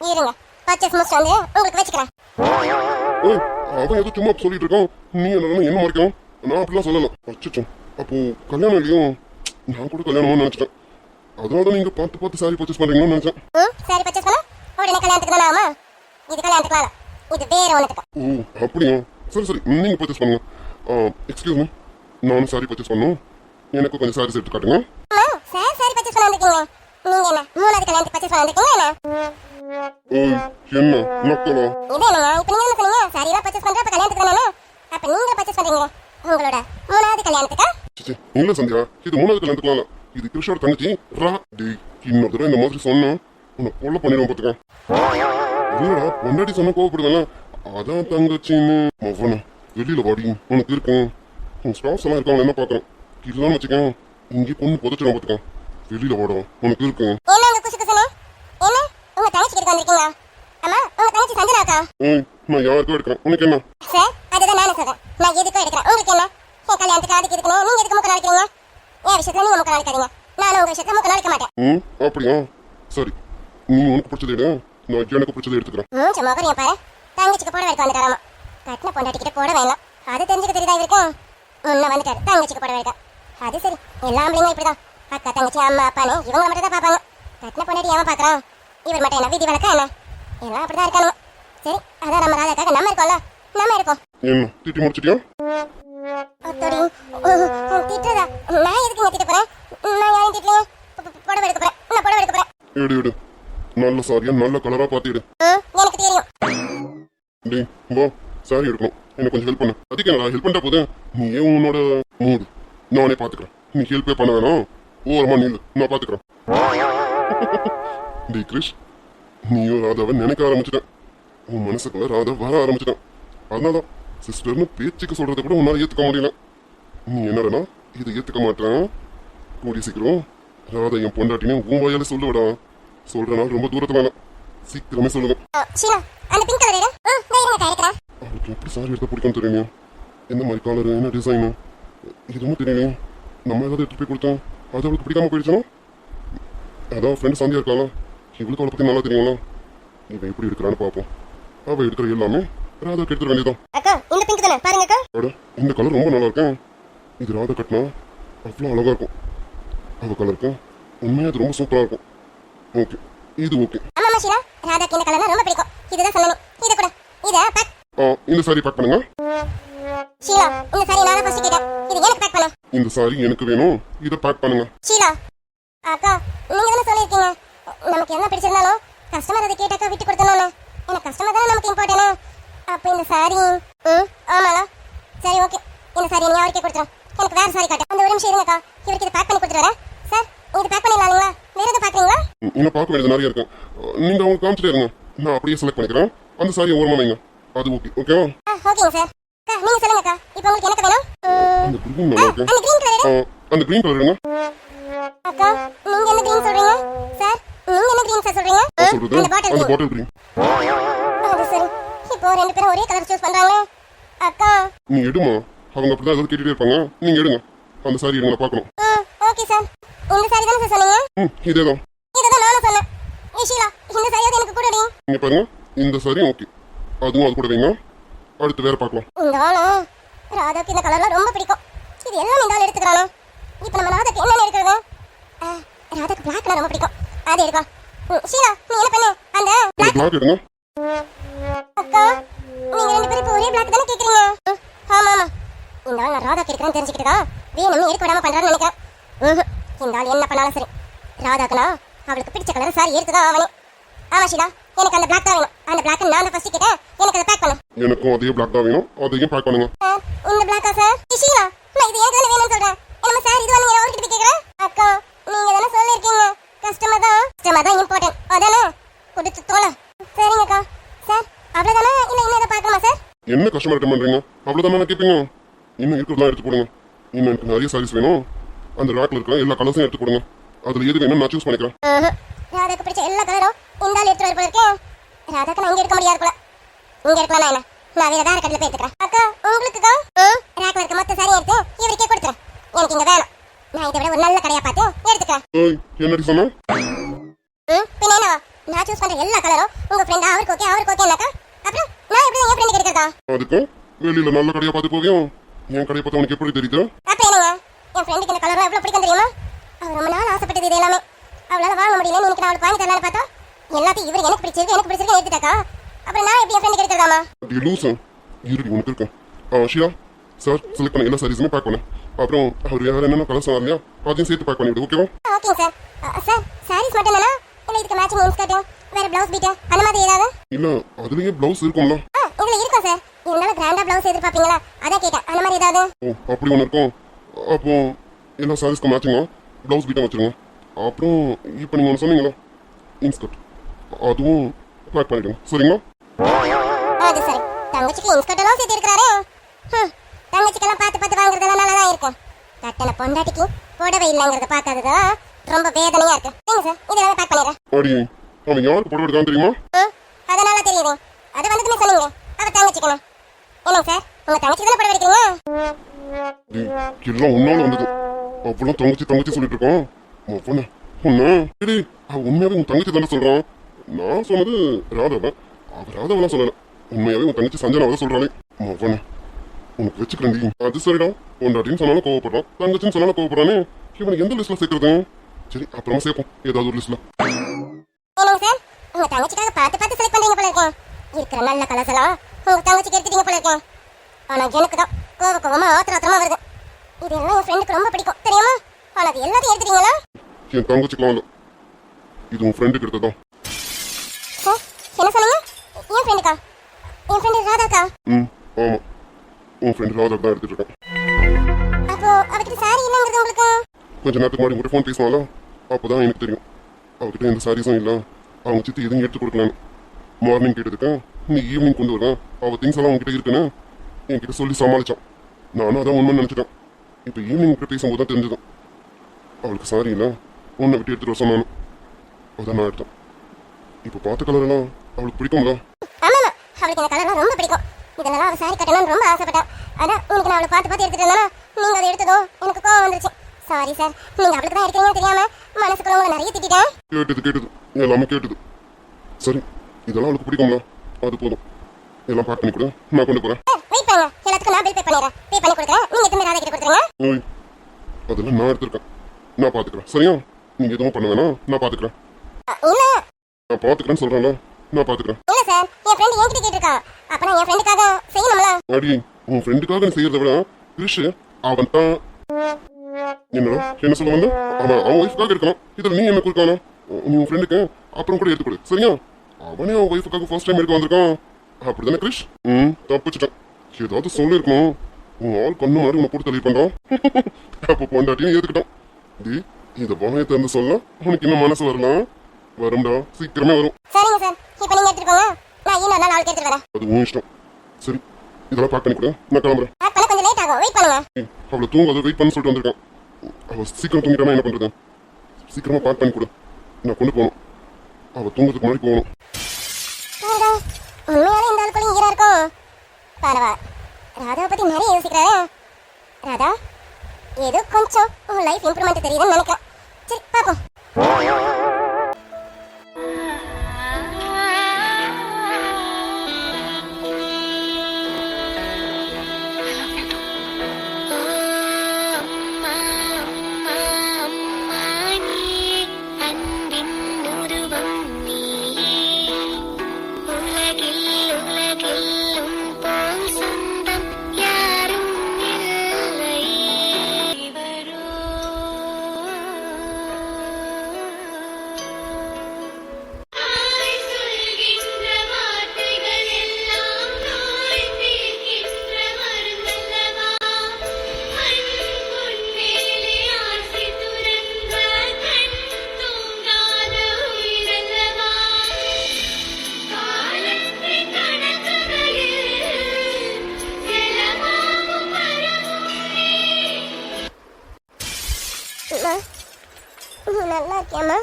இருங்க, பர்ச்சேஸ் முடிச்சு வந்து உங்களுக்கு வச்சுக்கிறேன். ஓய், அவன் ஏதோ சும்மா சொல்லிட்டு இருக்கான், நீ என்ன மறைக்கும்? நான் அப்படிலாம் சொல்லல. அச்சோ, அப்போ கல்யாணம் இல்லையும்? நான் கூட கல்யாணமா நினைச்சிட்டேன். அதனாலதான் நீங்க பார்த்து பார்த்து சாரி பர்ச்சேஸ் பண்றீங்கன்னு நினைச்சேன். சாரி பர்ச்சேஸ் பண்ணா உடனே கல்யாணத்துக்கு தானே ஆமா? இது கல்யாணத்துக்கு வேலை, இது வேற ஒண்ணுக்கு. ஓ அப்படியா? சரி சரி, நீங்க பர்ச்சேஸ் பண்ணுங்க. எக்ஸ்கியூஸ் மீ, நானும் சாரி பர்ச்சேஸ் பண்ணணும். எனக்கு கொஞ்சம் சாரீஸ் எடுத்து காட்டுங்க. சார் சாரி பர்ச்சேஸ் பண்ண வந்திருக்கீங்க? நீங்க என்ன மூணாவது கல்யாணத்துக்கு பர்ச்சேஸ் பண்ண வந்திருக்கீங்க என்ன? ஓய், என்ன நக்கலா? இது என்னங்க இப்போ நீங்க என்ன சொன்னீங்க? சாரி எல்லாம் பர்ச்சேஸ் பண்ற அப்ப கல்யாணத்துக்கு தானே? அப்ப நீங்க பர்ச்சேஸ் பண்றீங்க உங்களோட மூணாவது கல்யாணத்துக்கா? சரி இல்ல சந்தியா, இது மூணாவது கல்யாணத்துக்குலாம் இல்ல, இது கிருஷ்ணோட தங்கச்சி ரா. டேய், இன்னொரு தடவை இந்த மாதிரி சொன்னா உன்னை கொல்ல பண்ணிடுவோம் பாத்துக்க. இல்லடா, பொண்டாட்டி சொன்னா கோவப்படுவேன்ல, அதான் தங்கச்சின்னு. மவனா வெளியில வாடி, உனக்கு இருக்கும். உன் ஸ்டாஃப்ஸ் எல்லாம் இருக்காங்க என்ன பாக்குறேன். இல்லன்னு வச்சுக்கேன், இங்கே பொண்ணு புதைச்சிடும் பாத்துக்க. வெளியில வாடும், உனக்கு இருக்கும். என்ன உங்க குசு குசுனே? என்ன உங்க தங்கச்சி கிட்ட வந்திருக்கீங்க? அம்மா, உங்க தங்கச்சி சஞ்சனாக்கா? ஓய், நான் யாருக்கும் எடுக்கிறேன், உனக்கு என்ன? சார், அதுதான் நானே சொல்றேன். நான் எதுக்கும் எடுக்கிறேன், உங்களுக்கு என்ன? என் கல்யாணத்துக்கு அதுக்கு இருக்குன்னு நீங்க எதுக்கு மூக்க நாளைக்கிறீங்க? என் விஷயத்துல நீங்க மூக்க நாளைக்காதீங்க, நானும் உங்க விஷயத்துல மூக்க நாளைக்க மாட்டேன். அப்படியா? சரி, நீ உனக்கு பிடிச்சதை எடு, நான் எனக்கு பிடிச்சதை எடுத்துக்கிறேன். சும்மா கறியா பாரு, தங்கச்சிக்கு புடவை எடுக்க வந்துட்டாராமா. கட்டின பொண்டாட்டிக்கிட்ட புடவை வேணும், அது தெரிஞ்சுக்க தெரியுதா இவருக்கு? முன்ன வந்துட்டாரு தங்கச்சிக்கு புடவை எடுக்க. அது சரி, எல்லா ஆம்பளைங்களும் இப்படிதான். அக்கா தங்கச்சி அம்மா அப்பான்னு இவங்க மட்டும் தான் பாப்பாங்க. கட்டின பொண்டாட்டி அவன் பாக்குறான், இவர் மட்டும் என்ன விதி வழக்கா என்ன? எல்லாம் அப்படிதான் இருக்கானுங்க. சரி, அதான் நம்ம ராதாக்காக நம்ம இருக்கோம்ல, நம்ம இருக்கோம். என்ன திட்டி முடிச்சிட்டியா? அத்தோடி திட்டுறதா? நான் எதுக்கு திட்ட போறேன்? நான் யாரும் திட்டலையே. புடவை எடுக்க போறேன், நான் புடவை எடுக்க போறேன். எடு எடு, நல்ல சாரியா நல்ல கலரா பார்த்து எடு. எனக்கு தெரியும். டேய் வா, சாரி எடுக்கணும், எனக்கு கொஞ்சம் ஹெல்ப் பண்ணு. அதுக்கு என்னடா ஹெல்ப் பண்ணிட்டா போதும், நீ ஏன் உன்னோட மூடு நானே பாத்துக்கிறேன். நீ ஹெல்ப்பே பண்ண வேணாம், ஓரமா நீ நான் பாத்துக்கிறேன். டேய் கிரிஷ், நீயும் ராதாவை நினைக்க ஆரம்பிச்சிட்டேன், உன் மனசுக்குள்ள ராதா வர ஆரம்பிச்சிட்டேன். அதனாலதான் சிஸ்டர்னு பேச்சுக்கு சொல்றதை கூட உன்னால ஏத்துக்க முடியல. நீ என்னடனா இதை ஏத்துக்க மாட்டேன். கூடிய சீக்கிரம் ராதா என் பொண்டாட்டினே உன் வாயால சொல்லுவடா. சொல்ற நாள் ரொம்ப தூரத்துல வேணாம், சீக்கிரமே சொல்லுங்க. ஷீலா, அந்த பிங்க் கலர் எடு. நான் எடுக்கிறேன். அவளுக்கு எப்படி சாரி எடுத்த பிடிக்கும் தெரியலையா? என்ன மாதிரி கலரு, என்ன டிசைனு இதுவும் தெரியலையே. நம்ம ஏதாவது எடுத்து போய் கொடுத்தோம், அது அவளுக்கு பிடிக்காம போயிடுச்சுன்னா? அதான் ஃப்ரெண்ட் சந்தியா இருக்காளா, இவளுக்கு அவளை பத்தி நல்லா தெரியுங்களா? இவன் எப்படி எடுக்கிறான்னு பார்ப்போம். அவள் எடுக்கிற எல்லாமே ராதாவுக்கு எடுத்துட வேண்டியதான். அக்கா, இந்த பிங்க் தானே பாருங்க அக்கா. அட, இந்த கலர் ரொம்ப நல்லா இருக்கேன். இது ராதா கட்டினா அவ்வளோ அழகா இருக்கும். அவ கலருக்கு உண்மையா அது ரொம்ப சூப்பரா இருக்கும். ஓகே, இது ஓகே. ஆமாமா ஷீலா, ராதாக்கு இந்த கலர் ரொம்ப பிடிக்கும். இதுதான் சொன்னேன், இத கூட இத பேக். இந்த சாரி பேக் பண்ணுங்க. ஷீலா, இந்த சாரி நான் ஃபர்ஸ்ட் கேட்டேன், இது எனக்கு பேக் பண்ணு. இந்த சாரி எனக்கு வேணும், இத பேக் பண்ணுங்க. ஷீலா அக்கா, நீங்க தானே சொல்லிருக்கீங்க நமக்கு என்ன பிடிச்சிருந்தாலும் கஸ்டமர் அதை கேட்டாக்கா விட்டு கொடுத்தணும்னு. எனக்கு கஸ்டமர் தானே நமக்கு இம்பார்ட்டன்ட். அப்ப இந்த சாரி ஆமாலா, சரி ஓகே, இந்த சாரி நீ அவருக்கே கொடுத்துறேன். எனக்கு வேற சாரி காட்டு. அந்த ஒரு நிமிஷம் இருங்கக்கா, இவருக்கு இதை பேக் பண்ணி கொடுத்துட்டு வரேன். சார், இது பேக் பண்ணிடலாங்களா? வேற எதுவும் பாக்குறீங்களா? இன்னும் பார்க்க வேண்டியது நிறைய இருக்கு, நீங்க அவங்க காமிச்சிட்டே இருங்க, நான் அப்படியே செலக்ட் பண்ணிக்கிறேன். அந்த சாரியை ஓரமா வைங்க, அது ஓகே. ஓகேவா? ஓகேங்க சார். அக்கா, நீங்க சொல்லுங்கக்கா, இப்போ உங்களுக்கு எனக்கு வேணும். அந்த கிரீன் நல்லா இருக்கு. அந்த கிரீன் கலர். அந்த கிரீன் கலர் எடுங்க. அக்கா, நீங்க என்ன கிரீன் சொல்றீங்க? சார், நீங்க என்ன கிரீன் சார் சொல்றீங்க? சொல்றது அந்த பாட்டில் கிரீன். அது சரி, இப்போ ரெண்டு பேரும் ஒரே கலர் சூஸ் பண்றாங்களே. அக்கா. நீ எடுமா, அவங்க அப்படிதான் ஏதாவது கேட்டுட்டே இருப்பாங்க. நீங்க எடுங்க, அந்த சாரி எடுங்க, நான் பார்க்கணும். Okay sir. இந்த சாரி தானே சார் சொன்னீங்க? இதேதான். இதுதான் நானும் சொன்னேன். ஷீலா, இந்த சாரியாவது எனக்கு கூட அடி. நீங்க பாருங்க, இந்த சாரி ஓகே, அதுவும் அது கூட வைங்க. அடுத்து வேற பார்க்கலாம். இந்த ஆளும் ராதாக்கு இந்த கலர்லாம் ரொம்ப பிடிக்கும். இது எல்லாம் இந்த ஆள் எடுத்துக்கிறானோ? இப்போ நம்ம ராதாக்கு என்னென்ன எடுக்கிறது? ராதாக்கு பிளாக்னா ரொம்ப பிடிக்கும், அது எடுக்கலாம். ஷீலா, நீ என்ன பண்ணு? அந்த பிளாக் எடுங்க. அக்கா, நீங்க ரெண்டு பேரும் இப்போ ஒரே பிளாக் தானே கேக்குறீங்க? ஆமா ஆமா. இந்த ஆள் நான் ராதாக்கு இருக்கிறேன்னு தெரிஞ்சுக்கிட்டதா வேணும்னு எடுக்க விடாம பண்றான்னு நினைக்கிறேன். இந்த ஆள் என்ன பண்ணாலும் சரி, ராதாக்குனா அவளுக்கு பிடிச்ச கலர் சாரி எடுத்துதான் ஆவணும். ஆமா ஷீலா, எனக்கு அந்த பிளாக் தான் வேணும். அந்த பிளாக் நான் தான் ஃபர்ஸ்ட் கேட்டேன், எனக்கு அதை பேக் பண்ணு. எனக்கும் அதே பிளாக் தான் வேணும், அதையும் பேக் பண்ணுங்க. இந்த பிளாக்கா சார்? ஷீலா, நான் இது எனக்கு தானே வேணும்னு சொல்றேன். நம்ம சார் இது வந்து அவர்கிட்ட கேக்குறேன். அக்கா, நீங்க தானே சொல்லிருக்கீங்க கஸ்டமர் தான் இம்பார்ட்டன்ட், அதானே? கொடுத்து தோல. சரிங்கக்கா. சார் அவ்வளவுதானே, இல்ல இன்னும் எதை பார்க்கணுமா சார்? என்ன கஸ்டமர் ரெக்கமெண்ட் பண்றீங்க? அவ்வளவுதான் கேட்பீங்க. இன்னும் இருக்கிறதெல்லாம் எடுத்து போடுங்க. இன்னும் எனக்கு நிறைய சாரீஸ் வேணும். அந்த ரேக்ல இருக்கிற எல்லா கலர்ஸையும் எடுத்து போடுங்க. அதுல எது வேணும் நான் சூஸ் பண்ணிக்கிறேன். ராதாக்கு பிடிச்ச எல்லா கலரும் இந்த ஆள் எடுத்து வர போல இருக்கேன். ராதாக்கு நான் இங்க எடுக்க முடியாது போல. இங்க இருக்கலாம் என்ன, நான் வேற கடையில போய் எடுத்துக்கிறேன். அக்கா, உங்களுக்குக்கா ரேக்ல இருக்க மொத்த சாரி எடுத்து இவருக்கே கொடுத்துறேன். எனக்கு இங்க வேணும். நான் இதை விட ஒரு நல்ல கடையா பார்த்து எடுத்துக்கிறேன். என்னடி சொன்ன? பின்ன என்ன, நான் சூஸ் பண்ற எல்லா கலரும் உங்க ஃப்ரெண்ட் அவருக்கு ஓகேனாக்கா அப்புறம் நான் எப்படி என் ஃப்ரெண்ட் கிடைக்கிறதா? அதுக்கும் வெளியில நல்ல கடையா பார்த்து போவியும். என் கடையை பார்த்து உனக்கு எப்படி தெரியுது? அப்ப என்னங்க, என் ஃப்ரெண்டுக்கு இந்த கலர்லாம் எவ்வளவு பிடிக்கும் தெரியுமா? அவர் ரொம்ப நாள் ஆசைப்பட்டது இது எல்லாமே. அவளால வாங்க முடியல, நீங்க நான் அவளுக்கு வாங்கி தரலான்னு பார்த்தா எல்லாத்தையும் இவர் எனக்கு பிடிச்சிருக்கு எடுத்துட்டாக்கா. அப்புறம் நான் எப்படி என் ஃப்ரெண்டுக்கு எடுக்கிறதாமா? அப்படி லூசு இருடி, உனக்கு இருக்கேன். ஷீலா, சார் செலக்ட் பண்ண எல்லா சாரீஸுமே பேக் பண்ணு. அப்புறம் அவர் யார் என்னென்ன கலர் சொன்னார் இல்லையா, அதையும் சேர்த்து பேக் பண்ணிவிடு, ஓகேவா? ஓகேங்க சார். சார் சாரீஸ் மட்டும் தானா, இல்ல இதுக்கு மேட்சிங் இன்ஸ்கர்ட் வேற பிளவுஸ் பீட் அந்த மாதிரி ஏதாவது? இல்ல, அதுலயே பிளவுஸ் இருக்கும்ல. இதுல இருக்கும் சார். இருந்தாலும் கிராண்டா பிளவுஸ் எதிர்பார்ப்பீங்களா, அதான் கேட்டேன். அந்த மாதிரி ஏதாவது? அப்படி ஒன்று இருக்கும். அப்போ எல்லா சாரீஸ்க்கும் மேட்சிங்கா பிளவுஸ் பீட்டா வச்சிருங்க. அப்புறம் இப்போ நீங்க ஒன்று சொன்னீங்களா, இன்ஸ்கர்ட், அதுவும் பேக் பண்ணிடுங்க, சரிங்களா? அது சரி. தங்கச்சிக்கு இன்ஸ்கர்ட் எல்லாம் சேர்த்து இருக்கிறாரே. தங்கச்சிக்கெல்லாம் பார்த்து வாங்குறதெல்லாம் நல்லா தான் இருக்கும். கட்டண பொண்டாட்டிக்கு புடவை இல்லைங்கிறத பார்க்காததான் ரொம்ப வேதனையா இருக்கு. சரிங்க சார், இதெல்லாம் பேக் பண்ணிடுறேன். அடி, அவன் யாருக்கு புடவை எடுக்கான்னு தெரியுமா? அதனால தெரியுது. அது வந்துட்டுமே சொன்னீங்க, அவ தங்கச்சிக்கணும். என்னங்க சார், உங்க தங்கச்சி தானே புடவை எடுக்கிறீங்க? எல்லாம் உன்னால வந்தது. அவ்வளோ தங்கச்சி சொல்லிட்டு இருக்கோம். உண்மையாவே உன் தங்கச்சி தானே சொல்றான். நான் சொன்னது ராதாவன், அவர் ராதாவெல்லாம் சொல்லல. உண்மையாவே உன் தங்கச்சி சஞ்சனாவை சொல்றாளே. அவன உனக்கு வச்சுக்கிறேன். அது சரிடா, பொண்டாட்டின்னு சொன்னாலும் கோவப்படுறான், தங்கச்சின்னு சொன்னாலும் கோவப்படுறானே. இவனை எந்த லிஸ்ட்ல சேர்க்கறது? சரி, அப்புறமா சேர்ப்போம் ஏதாவது ஒரு லிஸ்ட்ல. என்னங்க சார், உங்க தங்கச்சிக்காக பார்த்து செலக்ட் பண்றீங்க போல இருக்கேன். இருக்கிற நல்ல கலர்ஸ் எல்லாம் உங்க தங்கச்சிக்கு எடுத்துட்டீங்க போல இருக்கேன். ஆனா எனக்கு தான் கோவமா ஆத்திரமா வருது. இதெல்லாம் என் ஃப்ரெண்டுக்கு ரொம்ப பிடிக்கும் தெரியுமா? ஆனா அது எல்லாத்தையும் எடுத்துட்டீங்களா? என் தங்கச்சிக்கலாம் இல்ல, இது உன் ஃப்ரெண்டுக்கு எடுத்ததான். சார் என்ன சொன்னீங்க? என் ஃப்ரெண்டுக்கா? என் ஃப்ரெண்டு ராதாக்கா? ஆமா, உன் ஃப்ரெண்டு ராதா தான் எடுத்துட்டு இருக்கேன். அப்போ அவகிட்ட சாரி இல்லைங்கிறது உங்களுக்கு? கொஞ்ச நேரத்துக்கு முன்னாடி உங்கள்கிட்ட ஃபோன் பேசினால அப்போதான் எனக்கு தெரியும் அவகிட்ட எந்த சாரீஸும் இல்லை. அவங்க சித்தி எதுவும் எடுத்து கொடுக்கலான்னு மார்னிங் கேட்டதுக்கேன், நீ ஈவினிங் கொண்டு வருவேன், அவள் திங்ஸ் எல்லாம் உங்ககிட்ட இருக்குன்னு என்கிட்ட சொல்லி சமாளிச்சான். நானும் அதான் உண்மை நினச்சிட்டேன். இப்போ ஈவினிங் கிட்ட பேசும்போது தான் தெரிஞ்சது அவளுக்கு சாரி இல்லை, உன்னை விட்டு எடுத்துட்டு வர சொன்னானு. அதான் நான் எடுத்தேன். இப்போ பார்த்த கலரெல்லாம் அவளுக்கு பிடிக்கும்ல? ஆமா, அவளுக்கு இந்த கலர்லாம் ரொம்ப பிடிக்கும். இதெல்லாம் அவள் சாரி கட்டணும்னு ரொம்ப ஆசைப்பட்டான். அதான் உங்களுக்கு நான் அவளை பார்த்து எடுத்துட்டு இருந்தா நீங்க அதை எடுத்ததும் எனக்கு கோவம் வந்துருச்சு. சாரி சார், நீங்க அவளுக்கு தான் எடுக்கிறீங்க தெரியாம மனசுக்குள்ள உங்களை நிறைய திட்டேன். கேட்டது எல்லாமே கேட்டது. சரி, இதெல்லாம் அவளுக்கு பிடிக்கும்ல, அது போதும். எல்லாம் பேக் பண்ணி கொடு, நான் கொண்டு போறேன். வெயிட் பண்ணுங்க, எல்லாத்துக்கும் நான் பில் பே பண்ணிடுறேன். பே பண்ணி கொடுக்குறேன், நீங்க திரும்ப ராதா கிட்ட கொடுத்துருங்க. ஓய், அதெல்லாம் நான் எடுத்திருக்கேன், நான் பாத்துக்கிறேன். சரியா, நீங்க எதுவும் பண்ண வேணாம், நான் பாத்துக்கிறேன். இல்ல, நான் பாத்துக்கிறேன்னு சொல்றேன்ல, நான் பாத்துக்கிறேன். இல்ல சார், என் ஃப்ரெண்ட் என்கிட்ட கேட்டிருக்கான். அப்ப நான் என் ஃப்ரெண்டுக்காக செய்யணும்ல? அடி, உன் ஃப்ரெண்டுக்காக நீ செய்யறத விட கிறிஷ் அவன் தான். என்னடா என்ன சொல்ல வந்து? அவன் ஒய்ஃபுக்காக இருக்கலாம், இதுல நீ என்ன கொடுக்கானா? நீ உன் ஃப்ரெண்டுக்கு அப்புறம் கூட எடுத்துக்கொடு, சரியா? அவனே அவன் ஒய்ஃபுக்காக ஃபர்ஸ்ட் டைம் எடுக்க வந்திருக்கான். அப்படிதானே கிறிஷ்? தப்பிச்சிட்டேன். ஏதாவது சொல்லிருக்கணும். உன் ஆள் கண்ணு மாதிரி உன்னை போட்டு தள்ளி பண்றான். அப்ப பொண்டாட்டியும் ஏத்துக்கிட்டான். டி, இத வாயை திறந்து சொல்ல உனக்கு இன்னும் மனசு வரலாம். வரும்டா, சீக்கிரமே வரும். சரிங்க சார், இப்போ நீங்க எடுத்துட்டு போங்க, நான் இன்னொரு நாள் ஆளுக்கு எடுத்துட்டு வரேன். அது உன் இஷ்டம். சரி, இதெல்லாம் பேக் பண்ணி கொடு, நான் கிளம்புறேன். பேக் பண்ண கொஞ்சம் லேட் ஆகும், வெயிட் பண்ணுங்க. அவளை தூங்காத, வெயிட் பண்ண சொல்லிட்டு வந்திருக்கேன். அவள் சீக்கிரம் தூங்கிட்டானா என்ன பண்றது? சீக்கிரமா பேக் பண்ணி கொடு, நான் கொண்டு போகணும். அவள் தூங்குறதுக்கு முன்னாடி போகணும். உண்மையாலே இந்த ஆளுக்குள்ள ஈரா இருக்கும். பரவாயில்ல, ராதாவை பத்தி நிறைய யோசிக்கிறாரு. ராதா ஏதோ கொஞ்சம் உன் லைஃப் இம்ப்ரூவ்மெண்ட் தெரியுதுன்னு நினைக்கிறேன். சரி பாப்போம். நீ நல்லா இருக்கியாம்மா?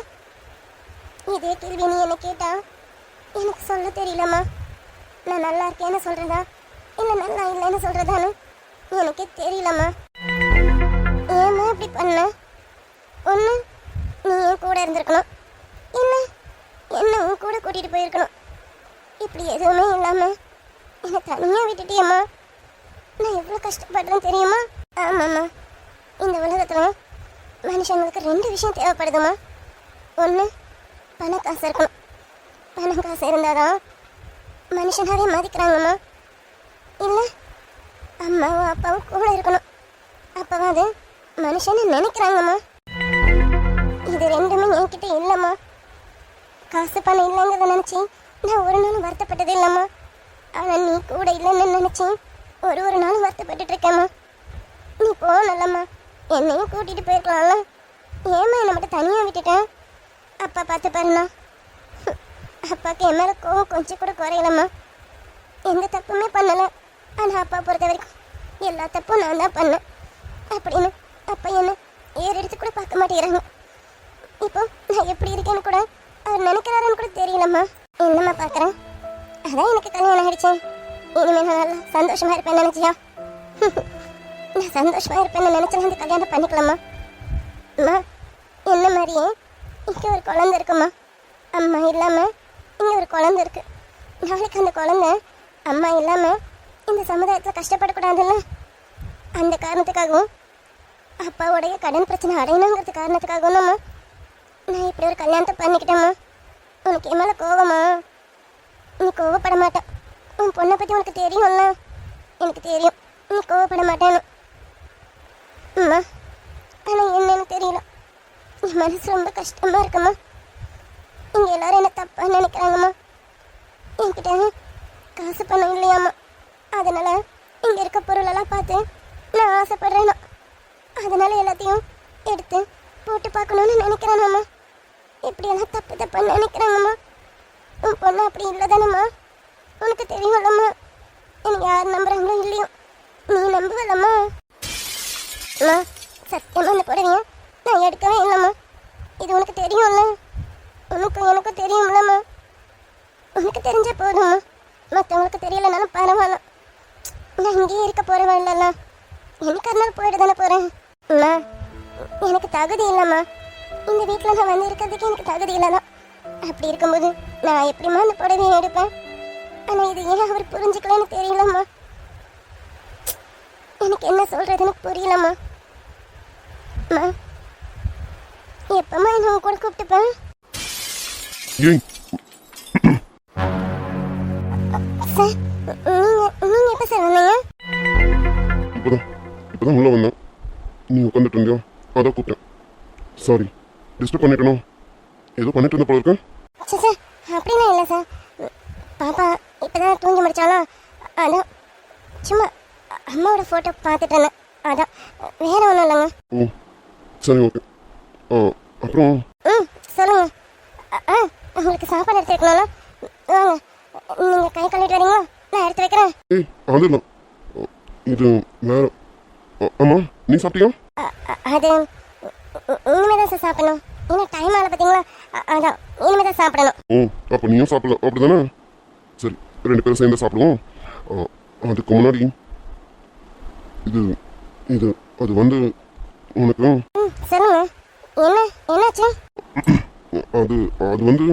இதே கேள்வி நீ என்ன கேட்டா எனக்கு சொல்ல தெரியலம்மா. நான் நல்லா இருக்கேன்னு சொல்றதா இல்லை நல்லா இல்லைன்னு சொல்றதான்னு எனக்கே தெரியலம்மா. ஏம்மா இப்படி பண்ண? ஒன்று நீ என் கூட இருந்திருக்கணும், இல்லை என்ன உன் கூட கூட்டிகிட்டு போயிருக்கணும். இப்படி எதுவுமே இல்லாமல் என்னை தனியாக விட்டுட்டியம்மா. நான் எவ்வளோ கஷ்டப்படுறேன்னு தெரியுமா? ஆமாம்மா, இந்த உலகத்தில் மனுஷங்களுக்கு 2 விஷயம் தேவைப்படுதுமா. ஒன்று பண காசு இருக்கணும். பணம் காசு இருந்தாதான் மனுஷனாவே மதிக்கிறாங்கம்மா. இல்லை அம்மாவும் அப்பாவும் கூட இருக்கணும். அப்போவாது மனுஷனை நினைக்கிறாங்கம்மா. இது 2மே என்கிட்ட இல்லைம்மா. காசு பணம் இல்லைங்கிறத நினச்சி நான் ஒரு நாளும் வருத்தப்பட்டதே இல்லைம்மா. ஆனால் நீ கூட இல்லைன்னு நினச்சி ஒரு நாளும் வருத்தப்பட்டுட்டு இருக்கேம்மா. நீ போனல்லம்மா, என்னையும் கூட்டிகிட்டு போயிருக்கலாம்ல. ஏம்மா என்னை மட்டும் தனியாக விட்டுட்டேன்? அப்பா பார்த்து பாருண்ணா. அப்பாவுக்கு என் மேலே கோவம் கொஞ்சம் கூட குறையலம்மா. எந்த தப்புமே பண்ணலை. ஆனால் அப்பா பொறுத்த வரைக்கும் எல்லா தப்பும் நான் தான் பண்ணேன் அப்படின்னு அப்பா என்ன ஏறெடுத்து கூட பார்க்க மாட்டேங்கிறாங்க. இப்போ நான் எப்படி இருக்கேன்னு கூட அவர் நினைக்கிறாருன்னு கூட தெரியலம்மா. என்னம்மா பார்க்குறேன்? அதான் எனக்கு கல்யாணம் ஆகிடுச்சேன். இனிமேல் நான் நல்லா சந்தோஷமாக இருப்பேன்னு நினச்சியா? நான் சந்தோஷமாக இருப்பேன்னு நினச்சேன். அந்த கல்யாணம் பண்ணிக்கலாமா? அம்மா என்ன மாதிரியே இங்கே ஒரு குழந்தை இருக்குமா. அம்மா இல்லாமல் இங்கே ஒரு குழந்தை இருக்கு. நாளைக்கு அந்த குழந்தை அம்மா இல்லாமல் இந்த சமுதாயத்தில் கஷ்டப்படக்கூடாதுல்ல. அந்த காரணத்துக்காகவும் அப்பாவுடைய கடன் பிரச்சனை அடையணுங்கிறது காரணத்துக்காகவும் நம்ம நான் இப்படி ஒரு கல்யாணத்தை பண்ணிக்கிட்டேம்மா. உனக்கு என் மேலே கோவமா? நீ கோவப்பட மாட்டேன். உன் பொண்ணை பற்றி உனக்கு தெரியும்ல. எனக்கு தெரியும் நீ கோவப்பட மாட்டேன்னு. அம்மா ஆனால் என்னன்னு தெரியல, என் மனசு ரொம்ப கஷ்டமாக இருக்கும்மா. இங்கே எல்லாரும் என்ன தப்பாக நினைக்கிறாங்கம்மா. என்கிட்ட காசு பணம் இல்லையாம்மா. அதனால் இங்கே இருக்க பொருளெல்லாம் பார்த்து நான் ஆசைப்படுறேன்னா அதனால் எல்லாத்தையும் எடுத்து போட்டு பார்க்கணுன்னு நினைக்கிறானம்மா. இப்படியெல்லாம் தப்பாக நினைக்கிறாங்கம்மா. உன் பொண்ணு அப்படி இல்லை தானம்மா? உனக்கு தெரியும்லம்மா. எனக்கு யார் நம்புகிறாங்களோ இல்லையோ நீ நம்புவல்லம்மா. அம்மா சத்தியமாக அந்த புடவைய நான் எடுக்கவே இல்லைம்மா. இது உனக்கு தெரியும்ல. உனக்கும் எனக்கும் தெரியும்லம்மா. உனக்கு தெரிஞ்ச போதும்மா. மற்றவங்களுக்கு தெரியலனாலும் பரவாயில்ல. நான் இங்கேயே இருக்க போகிறவன் இல்லைல்ல. எனக்கு அதனால போயிட்டு தானே போகிறேன். அம்மா எனக்கு தகுதி இல்லைம்மா. இந்த வீட்டில் நான் வந்து இருக்கிறதுக்கு எனக்கு தகுதி இல்லைதான். அப்படி இருக்கும்போது நான் எப்படிம்மா அந்த புடவையை எடுப்பேன்? ஆனால் இது ஏன் அவர் புரிஞ்சுக்கலன்னு தெரியலம்மா. எனக்கு என்ன சொல்கிறதுன்னு புரியலம்மா. அம்மா எப்பம்மா என்ன உன் கூட கூப்பிட்டுப்பேன்? ஏய் சார் நீங்கள் எப்போ சார் வந்தீங்க? இப்போதான் உள்ள வந்தேன். நீ உட்காந்துட்டு இருந்தியா, அதான் கூப்பிட்டேன். சாரி டிஸ்டர்ப் பண்ணிட்டணும். ஏதோ பண்ணிட்டு இருந்த போல இருக்கேன். சார் சார் அப்படிலாம் இல்லை சார். பாப்பா இப்போ தான் தூங்கி முடிச்சாலும் அதான் சும்மா அம்மாவோட ஃபோட்டோ பார்த்துட்டு இருந்தேன். அதான் வேற ஒன்றும் இல்லைங்க. ஓ சரி ஓகே. அப்புறம் சொல்லுங்க. உங்களுக்கு சாப்பாடு எடுத்து வைக்கணும்ல. வாங்க நீங்கள் கை கழுவிட்டு வரீங்களா? நான் எடுத்து வைக்கிறேன். ஏய் வந்துடலாம். இது வேற. ஆமாம் நீ சாப்பிட்டியா? அது இனிமே தான் சார் சாப்பிடணும். இன்னும் டைம் ஆகல பார்த்தீங்களா? அதான் இனிமே தான் சாப்பிடணும். ஓ அப்போ நீயும் சாப்பிடல அப்படி தானே? சரி 2 பேரும் சேர்ந்து சாப்பிடுவோம். அதுக்கு முன்னாடி இது இது அது வந்து உனக்கு ம் சொல்லுங்க என்னாச்சு அது அது வந்து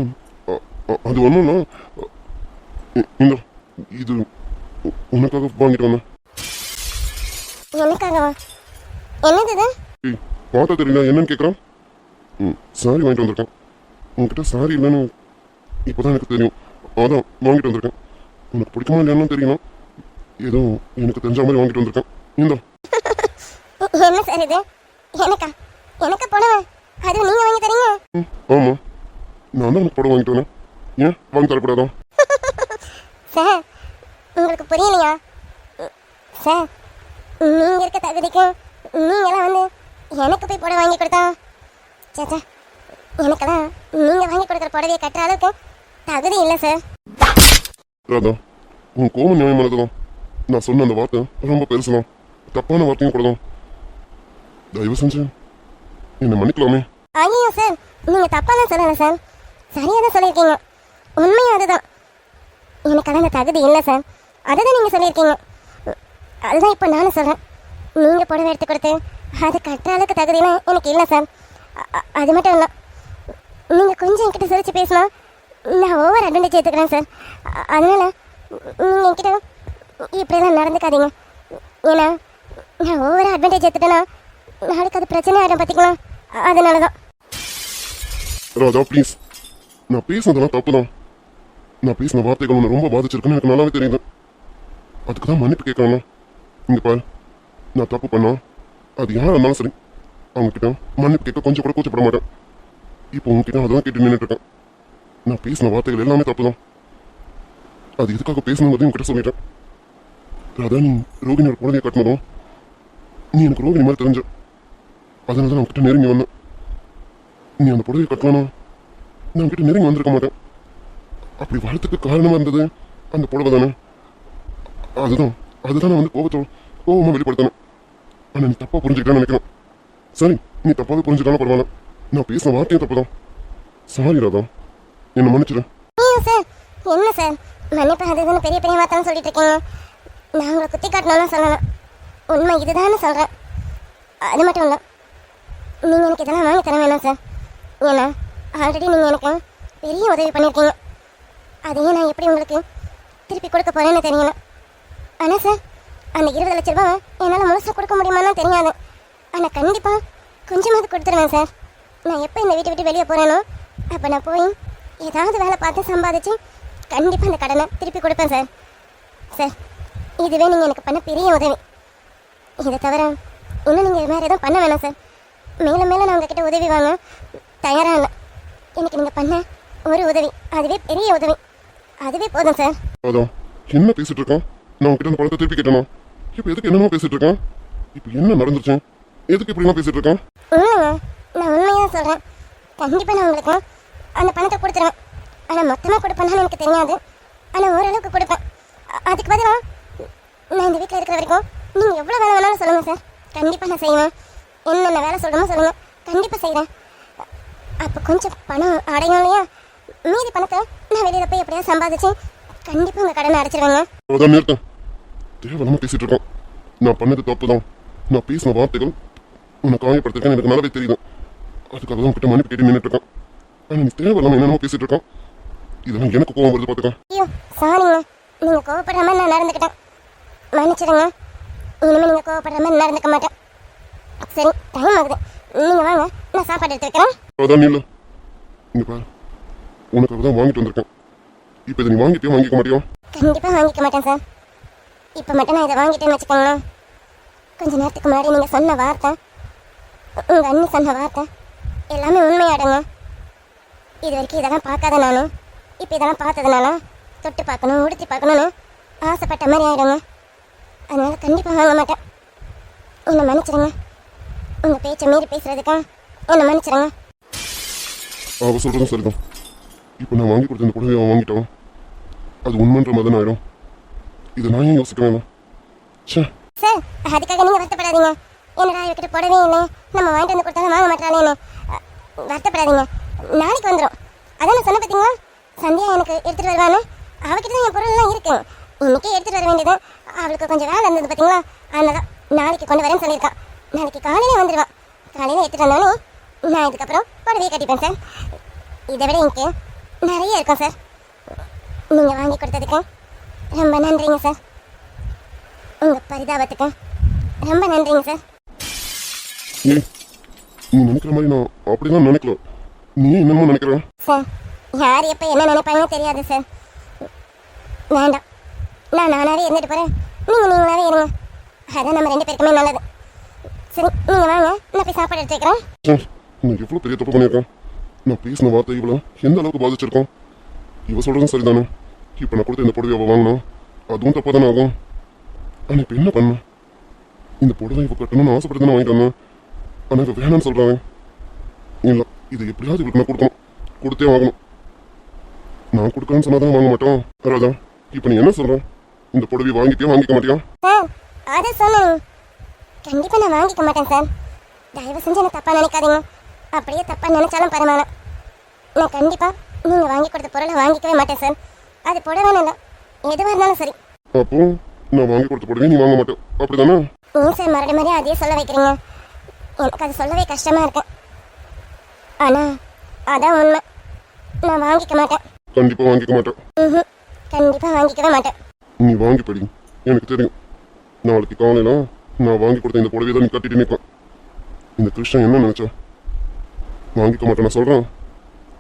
அது ஒன்றும்னா இந்த இது உனக்காக வாங்கிட்டு வந்தேன். எனக்காகவா என்னது இது ஏய் பார்த்தா தெரியல என்னன்னு கேட்குறான். சாரி வாங்கிட்டு வந்திருக்கேன். உன்கிட்ட சாரி இல்லைன்னு இப்போதான் எனக்கு தெரியும். அதான் வாங்கிட்டு வந்திருக்கேன். உனக்கு பிடிக்குமா இல்லையான்னு தெரியல. ஏதோ எனக்கு தெரிஞ்ச மாதிரி வாங்கிட்டு வந்திருக்கேன். இந்த என்ன சார் இது எனக்கு புடவை அது நீங்க வாங்கி தரீங்க ஆமாம் நான் தான் உனக்கு படம் வாங்கிட்டு வரேன். ஏன் வாங்கி தரக்கூடாதா? சார் உங்களுக்கு புரியலையா சார் நீங்க இருக்க தகுதிக்கு நீங்களாம் வந்து எனக்கு போய் புடவை வாங்கி கொடுத்தா சேச்சா எனக்கெல்லாம் நீங்க வாங்கி கொடுக்குற புடவையை கட்டுற அளவுக்கு தகுதி இல்லை சார். ராதா உன் கோபம் நியாயமானதுதான். நான் சொன்ன அந்த வார்த்தை ரொம்ப பெருசுதான். தப்பான வார்த்தையும் கூட தான். தயவு செஞ்சு என்னை மன்னிக்கலாமே. ஐயோ சார் நீங்க தப்பாலாம் சொல்லலை சார், சரியாக தான் சொல்லியிருக்கீங்க. உண்மையும் அதுதான். எனக்கு அதான் அந்த தகுதி இல்லை சார், அதை தான் நீங்கள் சொல்லியிருக்கீங்க. அதுதான் இப்போ நானும் சொல்கிறேன். நீங்கள் புடவை எடுத்து கொடுத்து அது கட்டுற அளவுக்கு தகுதியெல்லாம் எனக்கு இல்லை சார். அது மட்டும் இல்லை, நீங்கள் கொஞ்சம் என்கிட்ட சிரிச்சு பேசினா நான் ஓவர் அட்வான்டேஜ் எடுத்துக்கிறேன் சார். அதனால் நீங்கள் என்கிட்ட இப்படியெல்லாம் நடந்துக்காதீங்க. ஏன்னா நான் ஓவர் அட்வான்டேஜ் எடுத்துட்டேன்னா நாளைக்கு அது பிரச்சனை ஆகிடும் பார்த்தீங்களா, அதனால தான். ராதா ப்ளீஸ், நான் பேசுனதெல்லாம் தப்பு தான். நான் பேசின வார்த்தைகள் ஒன்று ரொம்ப பாதிச்சிருக்குன்னு எனக்கு நல்லாவே தெரியுது. அதுக்கு தான் மன்னிப்பு கேட்கணும். இங்கே பாரு, நான் தப்பு பண்ணா அது யாராக இருந்தாலும் சரி அவங்ககிட்ட மன்னிப்பு கேட்க கொஞ்சம் கூட கூச்சப்பட மாட்டேன். இப்போ உங்ககிட்ட அதான் கேட்டு நின்றுட்டு இருக்கேன். நான் பேசின வார்த்தைகள் எல்லாமே தப்பு தான். அது எதுக்காக பேசணுங்கிறது உங்ககிட்ட சொல்லிட்டேன். ராதா நீ ரோகிணியோட குழந்தைய கட்டினதும் நீ எனக்கு ரோகிணி மாதிரி தெரிஞ்ச, அதனால தான் அவங்ககிட்ட நெருங்கி வந்தேன். நீ அந்த புடவையை கட்டலானா நான் உங்ககிட்ட நெருங்கி வந்திருக்க மாட்டேன். அப்படி வாழ்த்துக்கு காரணமாக இருந்தது அந்த புடவை தானே. அதுதான் நான் வந்து கோபமாக வெளிப்படுத்தினேன். ஆனால் நீ தப்பாக புரிஞ்சுக்கிட்டேன்னு நினைக்கிறேன். சரி, நீ தப்பாகவே புரிஞ்சுக்கலாம் பரவாயில்ல. நான் பேசின வார்த்தையும் தப்பு தான். சாரி ராதா, என்னை மன்னிச்சிடு. ஐயோ சார் என்ன சார் மன்னிப்பு அது இதுன்னு பெரிய பெரிய வார்த்தை சொல்லிட்டு இருக்கீங்க. நான் உங்களை குத்தி காட்டணும்னு சொல்லலாம், உண்மை இதுதான்னு சொல்கிறேன். அது மட்டும் இல்லை, நீங்கள் எனக்கு இதெல்லாம் வாங்கி தர வேணாம் சார். ஏன்னா ஆல்ரெடி நீங்கள் எனக்கு பெரிய உதவி பண்ணியிருக்கீங்க. அதையும் நான் எப்படி உங்களுக்கு திருப்பி கொடுக்க போகிறேன்னு தெரியல. ஆனால் சார் அந்த 20 லட்ச ரூபா என்னால் முழுசாக கொடுக்க முடியுமான்னு தெரியாது. ஆனால் கண்டிப்பாக கொஞ்சமாவது கொடுத்துருவேன் சார். நான் எப்போ இந்த வீட்டை விட்டு வெளியே போகிறேனோ அப்போ நான் போய் ஏதாவது வேலை பார்த்து சம்பாதிச்சு கண்டிப்பாக அந்த கடனை திருப்பி கொடுப்பேன் சார். சார் இதுவே நீங்கள் எனக்கு பண்ண பெரிய உதவி. இதை தவிர இன்னும் நீங்கள் வேறு எதுவும் பண்ண வேணாம் சார். மேலும் மேலும் நான் உங்ககிட்ட உதவி வாங்க தயாராக இல்லை. எனக்கு நீங்கள் பண்ண ஒரு உதவி அதுவே பெரிய உதவி, அதுவே போதும் சார். அதான் என்ன பேசிட்டு இருக்கான்? நான் உங்ககிட்ட அந்த பணத்தை திருப்பி கேட்டேனா? இப்போ எதுக்கு என்னமோ பேசிட்டு இருக்கான்? இப்போ என்ன நடந்துருச்சு? எதுக்கு இப்படிலாம் பேசிட்டு இருக்கான்? இல்லைங்க, நான் உண்மையாக தான் சொல்கிறேன். கண்டிப்பாக நான் உங்களுக்கு அந்த பணத்தை கொடுத்துருவேன். ஆனால் மொத்தமாக கொடுப்பேன்னு எனக்கு தெரியாது. ஆனால் ஓரளவுக்கு கொடுப்பேன். அதுக்கு பதிலாக நான் இந்த வீட்டில் இருக்கிற வரைக்கும் நீங்கள் எவ்வளோ வேலை வேணாலும் சொல்லுங்கள் சார். கண்டிப்பாக நான் செய்வேன். என்னென்ன வேலை சொல்லணுமோ சொல்லுங்கள், கண்டிப்பாக செய்கிறேன். அப்போ கொஞ்சம் பணம் அடையும் இல்லையா, மீதி பணத்தை நான் வெளியில் போய் எப்படியா சம்பாதிச்சு கண்டிப்பாக உங்கள் கடனை அடைச்சிருவேங்க. அதான் நிறுத்தேன். தேவையில்லாம பேசிட்டு இருக்கான். நான் பண்ணது தப்பு தான். நான் பேசின வார்த்தைகள் உன்னை காயப்படுத்திருக்கேன் எனக்கு நல்லாவே தெரியுது. அதுக்காக தான் உங்ககிட்ட மன்னிப்பு கேட்டு நின்றுட்டு இருக்கான். ஆனால் நீ தேவையில்லாம என்னென்னமோ பேசிட்டு இருக்கான். இதெல்லாம் எனக்கு கோவம் வருது பார்த்துக்க. ஐயோ சாரிங்க, நீங்கள் கோவப்படுற மாதிரி நான் நடந்துக்கிட்டேன், மன்னிச்சிடுங்க. இனிமேல் நீங்கள் கோவப்படுற மாதிரி நடந்துக்க மாட்டேன். சரி டைம் ஆகுது, நீங்கள் வாங்க, நான் சாப்பாடு எடுத்து வைக்கிறேன். அதான் நீ இல்லை இங்கே பாரு, உனக்காக தான் வாங்கிட்டு வந்திருக்கேன். இப்போ இதை நீ வாங்கிட்டே வாங்கிக்க மாட்டியா? கண்டிப்பாக வாங்கிக்க மாட்டேன் சார். இப்போ மட்டும் நான் இதை வாங்கிட்டேன்னு வச்சுக்கோங்களேன். கொஞ்ச நேரத்துக்கு முன்னாடி நீங்கள் சொன்ன வார்த்தை, உங்கள் அண்ணி சொன்ன வார்த்தை எல்லாமே உண்மையாடுங்க. இது வரைக்கும் இதெல்லாம் பார்க்காத நான் இப்போ இதெல்லாம் பார்த்ததுனால தொட்டு பார்க்கணும் உடுத்தி பார்க்கணும்னு ஆசைப்பட்ட மாதிரி ஆகிடுங்க. அதனால் கண்டிப்பாக வாங்க மாட்டேன். என்னை மன்னிச்சிடுங்க. உங்கள் பேச்சை மீறி பேசுகிறதுக்கா என்னை மன்னிச்சிடுங்க. அவ சொல்கிறதும் சரிதான். இப்போ நான் வாங்கி கொடுத்த இந்த புடவை அவன் வாங்கிட்டான். அது உண்மைன்ற மாதிரி தான் ஆயிடும். இதை நான் ஏன் யோசிக்க வேணாம்? சே சார் அதுக்காக நீங்கள் வருத்தப்படாதீங்க. என்னடா இவக்கிட்ட புடவே இல்லை, நம்ம வாங்கிட்டு வந்து கொடுத்தாலும் வாங்க மாட்டாளேன்னு வருத்தப்படாதீங்க. நாளைக்கு வந்துடும். அதான் நான் சொன்ன பார்த்தீங்களா, சந்தியா எனக்கு எடுத்துகிட்டு வருவான்னு. அவகிட்ட தான் என் பொருள்லாம் இருக்கு. இன்னைக்கே எடுத்துகிட்டு வர வேண்டியது. அவளுக்கு கொஞ்சம் வேலை இருந்தது பார்த்தீங்களா, அதனால தான் நாளைக்கு கொண்டு வரேன்னு சொல்லியிருக்கான். நாளைக்கு காலையில வந்துடுவான். காலையில எடுத்துட்டு வந்தாலும் நான் இதுக்கப்புறம் புடவையை கட்டிப்பேன் சார். இதை விட எனக்கு நிறைய இருக்கும் சார். நீங்க வாங்கி கொடுத்ததுக்கு ரொம்ப நன்றிங்க சார். உங்க பரிதாபத்துக்கு ரொம்ப நன்றிங்க சார். ஏய் நீ நினைக்கிற மாதிரி நான் அப்படிதான் நினைக்கல. நீ என்னமோ நினைக்கிற? சார் யார் எப்போ என்ன நினைப்பாங்கன்னு தெரியாது சார். வேண்டாம், நான் நானாவே இருந்துட்டு போகிறேன். நீங்கள் நீங்களாவே இருங்க. அதான் நம்ம 2 பேருக்குமே நல்லது. சரி நீங்கள் வாங்க, நான் போய் சாப்பாடு எடுத்து வைக்கிறேன். சார் நான் எவ்வளோ பெரிய தப்பு பண்ணியிருக்கேன். நான் பேசின வார்த்தை இவ்வளோ எந்த அளவுக்கு பாதிச்சிருக்கோம். இவ சொல்கிறதும் சரிதானே. இப்போ நான் கொடுத்த இந்த புடவை அவள் வாங்கினா அதுவும் தப்பாக தானே ஆகும். ஆனால் இப்போ என்ன பண்ண? இந்த புடவை இப்போ கட்டணும்னு ஆசைப்பட்டு தானே வாங்கிட்டு வந்தேன். ஆனால் இப்போ வேணாம்னு சொல்கிறாங்க. இல்லை இது எப்படியாவது இவளுக்கு நான் கொடுக்கணும். கொடுத்தே வாங்கணும். நான் கொடுக்கணும்னு சொன்னால் தான் வாங்க மாட்டோம். ராதா இப்போ நீ என்ன சொல்ற? இந்த புடவை வாங்கிட்டியா வாங்கிக்க மாட்டியா? சார் அதை சொன்னேன். கண்டிப்பாக நான் வாங்கிக்க மாட்டேன் சார். தயவு செஞ்சு என்ன தப்பாக நினைக்காதீங்க. அப்படியே தப்பாக நினைச்சாலும் பரவாயில்ல. நான் கண்டிப்பாக நீங்கள் வாங்கி கொடுத்த பொருளை வாங்கிக்கவே மாட்டேன் சார். அது புடவைன்னு இல்லை, எதுவாக இருந்தாலும் சரி. அப்போ நான் வாங்கி கொடுத்த புடவை நீ வாங்க மாட்டேன் அப்படிதானே? ஏன் சார் மறுபடியும் அதே சொல்ல வைக்கிறீங்க? எனக்கு அது சொல்லவே கஷ்டமாக இருக்கு. ஆனால் அதான் உண்மை. நான் வாங்கிக்க மாட்டேன். கண்டிப்பாக வாங்கிக்க மாட்டேன். கண்டிப்பாக வாங்கிக்கவே மாட்டேன். நீ வாங்கி படி, எனக்கு தெரியும். நாளைக்கு காலையில நான் வாங்கி கொடுத்த இந்த புடவையை தான் நீ கட்டிட்டு நிற்கும். இந்த கிருஷ்ணன் என்ன நினைச்சா? வாங்கிக்க மாட்டேன் நான் சொல்றேன்.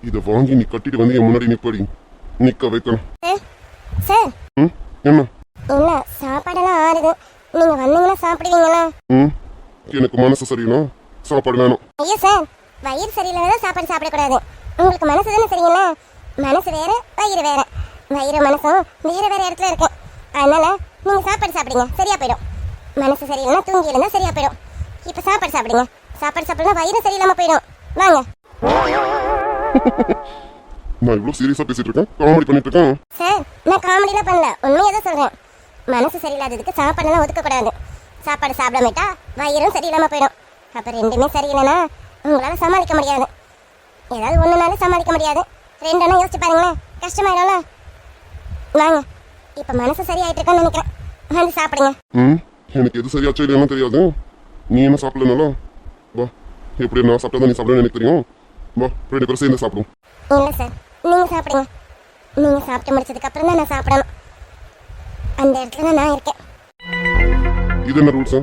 இதை வாங்கி நீ கட்டிட்டு வந்து என் முன்னாடி நிற்படி. நிற்க வைக்கிறேன். சார் ம் என்ன? இல்லை சாப்பாடெல்லாம் ஆறுது. நீங்கள் வந்தீங்கன்னா சாப்பிடுவீங்களா? ம் எனக்கு மனசு சரியில்லை, சாப்பாடு வேணும். ஐயோ சார், வயிறு சரியில்லைன்னா சாப்பாடு சாப்பிடக்கூடாது. உங்களுக்கு மனசு தானே சரிங்களா? மனசு வேற, வயிறு வேற. வயிறு மனசும் வேற வேற இடத்துல இருக்கு. அதனால நீங்க சாப்பாடு சாப்பிடுங்க, சரியா போயிடும். மனசு சரியில்லைன்னா தூங்கி இருந்தா சரியா போயிடும். இப்ப சாப்பாடு சாப்பிடுங்க. சாப்பாடு சாப்பிடலாம் வயிறு சரியில்லாம போயிடும். வாங்க. நான் இவ்வளோ சீரியஸா பேசிட்டு இருக்கேன், காமெடி பண்ணிட்டு இருக்கேன். சார் நான் காமெடிலாம் பண்ணல, உண்மையாக தான் சொல்றேன். மனசு சரியில்லாததுக்கு சாப்பாடெல்லாம் ஒதுக்கக்கூடாது. சாப்பாடு சாப்பிடாமட்டா வயிறும் சரியில்லாம போயிடும். அப்ப ரெண்டுமே சரியில்லைன்னா உங்களால சமாளிக்க முடியாது. ஏதாவது ஒண்ணுனாலும் சமாளிக்க முடியாது. ரெண்டுன்னா யோசிச்சு பாருங்களேன், கஷ்டமாயிடும்ல. வாங்க, இப்ப மனசு சரியாயிட்டு இருக்கான்னு நினைக்கிறேன். வந்து சாப்பிடுங்க. ம் எனக்கு எது சரியாச்சோ இல்லைன்னா தெரியாது. நீ என்ன சாப்பிடலனாலும் வா, எப்படி நான் சாப்பிட்டா நீ சாப்பிடணும்னு எனக்கு தெரியும். வா 2 பேரும் சேர்ந்து சாப்பிடுவோம். இல்லை சார், நீங்க சாப்பிடுங்க. நீங்க சாப்பிட்டு முடிச்சதுக்கு அப்புறம் தான் நான் சாப்பிடணும். அந்த இடத்துல தான் நான் இருக்கேன். இது என்ன ரூல்ஸா?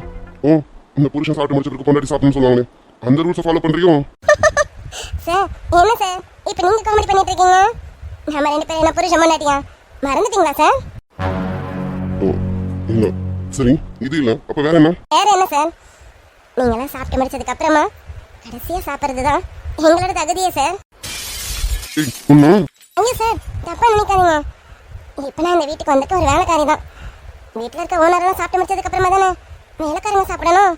ஓ இந்த புருஷன் சாப்பிட்டு முடிச்சதுக்கு பொண்டாட்டி சாப்பிடணும்னு சொல்லுவாங்களே, அந்த ரூல்ஸை ஃபாலோ பண்றியோ? சார் என்ன சார் இப்போ நீங்க காமெடி பண்ணிட்டு இருக்கீங்க? நம்ம 2 பேரும் என்ன புருஷன் பொண்டாட்டியா? மறந்துட்டீங்களா சார்? ஓ இல்லை சரி, இது இல்லை அப்போ வேற என்ன? வேற என்ன சார்? நீங்களாம் சாப்பிட்டு முடிச்சதுக்கு அப்புறமா கடைசியா சாப்பிட்றது தான் எங்களோட தகுதியே சார். ஏய் உன்ன ஐயோ சார் தப்பா நினைக்காதீங்க. இப்போ நான் இந்த வீட்டுக்கு வந்துட்டு ஒரு வேலைக்காரி தான். வீட்டில் இருக்க ஓனரெல்லாம் சாப்பிட்டு முடிச்சதுக்கு அப்புறமா தானே வேலைக்காரங்க சாப்பிடணும்.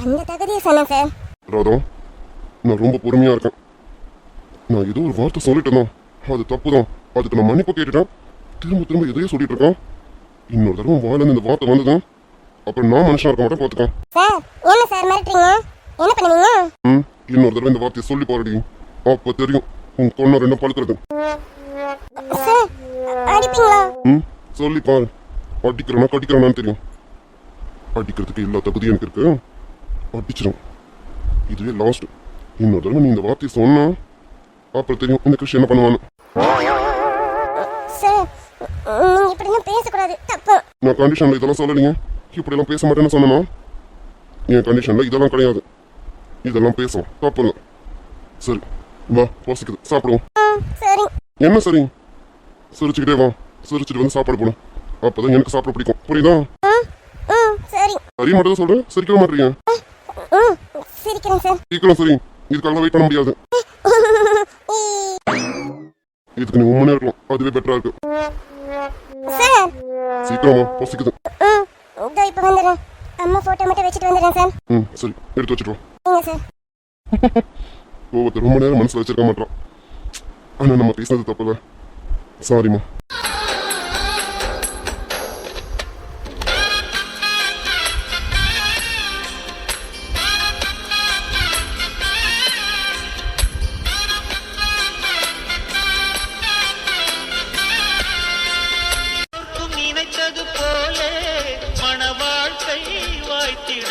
அந்த தகுதியை சொன்னேன் சார். ராதா நான் ரொம்ப பொறுமையா இருக்கேன். நான் ஏதோ ஒரு வார்த்தை சொல்லிட்டேன், அது தப்பு தான். அதுக்கு நான் மன்னிப்பு கேட்டுட்டேன். திரும்ப திரும்ப எதையோ சொல்லிட்டு இருக்கேன். இன்னொரு தடவை வாயில இந்த வார்த்தை வந்ததுதான் அப்புறம் நான் மனுஷனா இருக்க மாட்டேன், பார்த்துக்கேன். சார் என்ன சார் மிரட்டுறீங்க? என்ன பண்ணுவீங்க? ம் இன்னொரு தடவை இந்த வார்த்தையை சொல்லி பாருடி, அப்ப தெரியும் உன் கொன்ன ரெண்டும் பழுக்கிறது. சார் அடிப்பீங்களா? ம் சொல்லி பாரு, அடிக்கிறேன்னா கடிக்கிறேனான்னு தெரியும். அடிக்கிறதுக்கு எல்லா தகுதியும் எனக்கு இருக்கு, அடிச்சிடும். இதுவே லாஸ்ட். இன்னொரு தடவை நீ இந்த வார்த்தையை சொன்னா அப்புறம் தெரியும் இந்த கிருஷ்ணன் என்ன பண்ணுவான்னு. சார் நீங்க இப்படிலாம் பேசக்கூடாது, தப்பு. நான் கண்டிஷன்ல இதெல்லாம் சொல்லலைங்க. இப்படியெல்லாம் பேச மாட்டேன்னு சொன்னா என் கண்டிஷன்ல இதெல்லாம் கிடையாது. இதெல்லாம் பேசுவோம், தப்பு இல்லை. சரி வா, பசிக்குது, சாப்பிடுவோம். சரி. என்ன சரி? சிரிச்சுக்கிட்டே வா, சிரிச்சுட்டு வந்து சாப்பாடு போடும். அப்பதான் எனக்கு சாப்பிட பிடிக்கும், புரியுதா? சரி. சரி மட்டும் தான் சொல்றேன், சிரிக்கவே மாட்டீங்க. சிரிக்கிறேன் சார். சீக்கிரம் சரி, இதுக்காக வெயிட் பண்ண முடியாது. இதுக்கு நீ உண்மையா இருக்கலாம், அதுவே பெட்டரா இருக்கு. சார் சீக்கிரமா, பசிக்குது. இதோ இப்போ வந்துடுறேன். அம்மா போட்டோ மட்டும் வச்சுட்டு வந்துடுறேன் சார். சரி எடுத்து வச்சுட்டு வா. நீங்க சார். கோவத்தை ரொம்ப நேரம் மனசுல வச்சிருக்க மாட்டான். ஆனா நம்ம பேசினது தப்புல, சாரிம்மா. நினைத்தது போலே மணவாழ்க்கை வாய்த்திட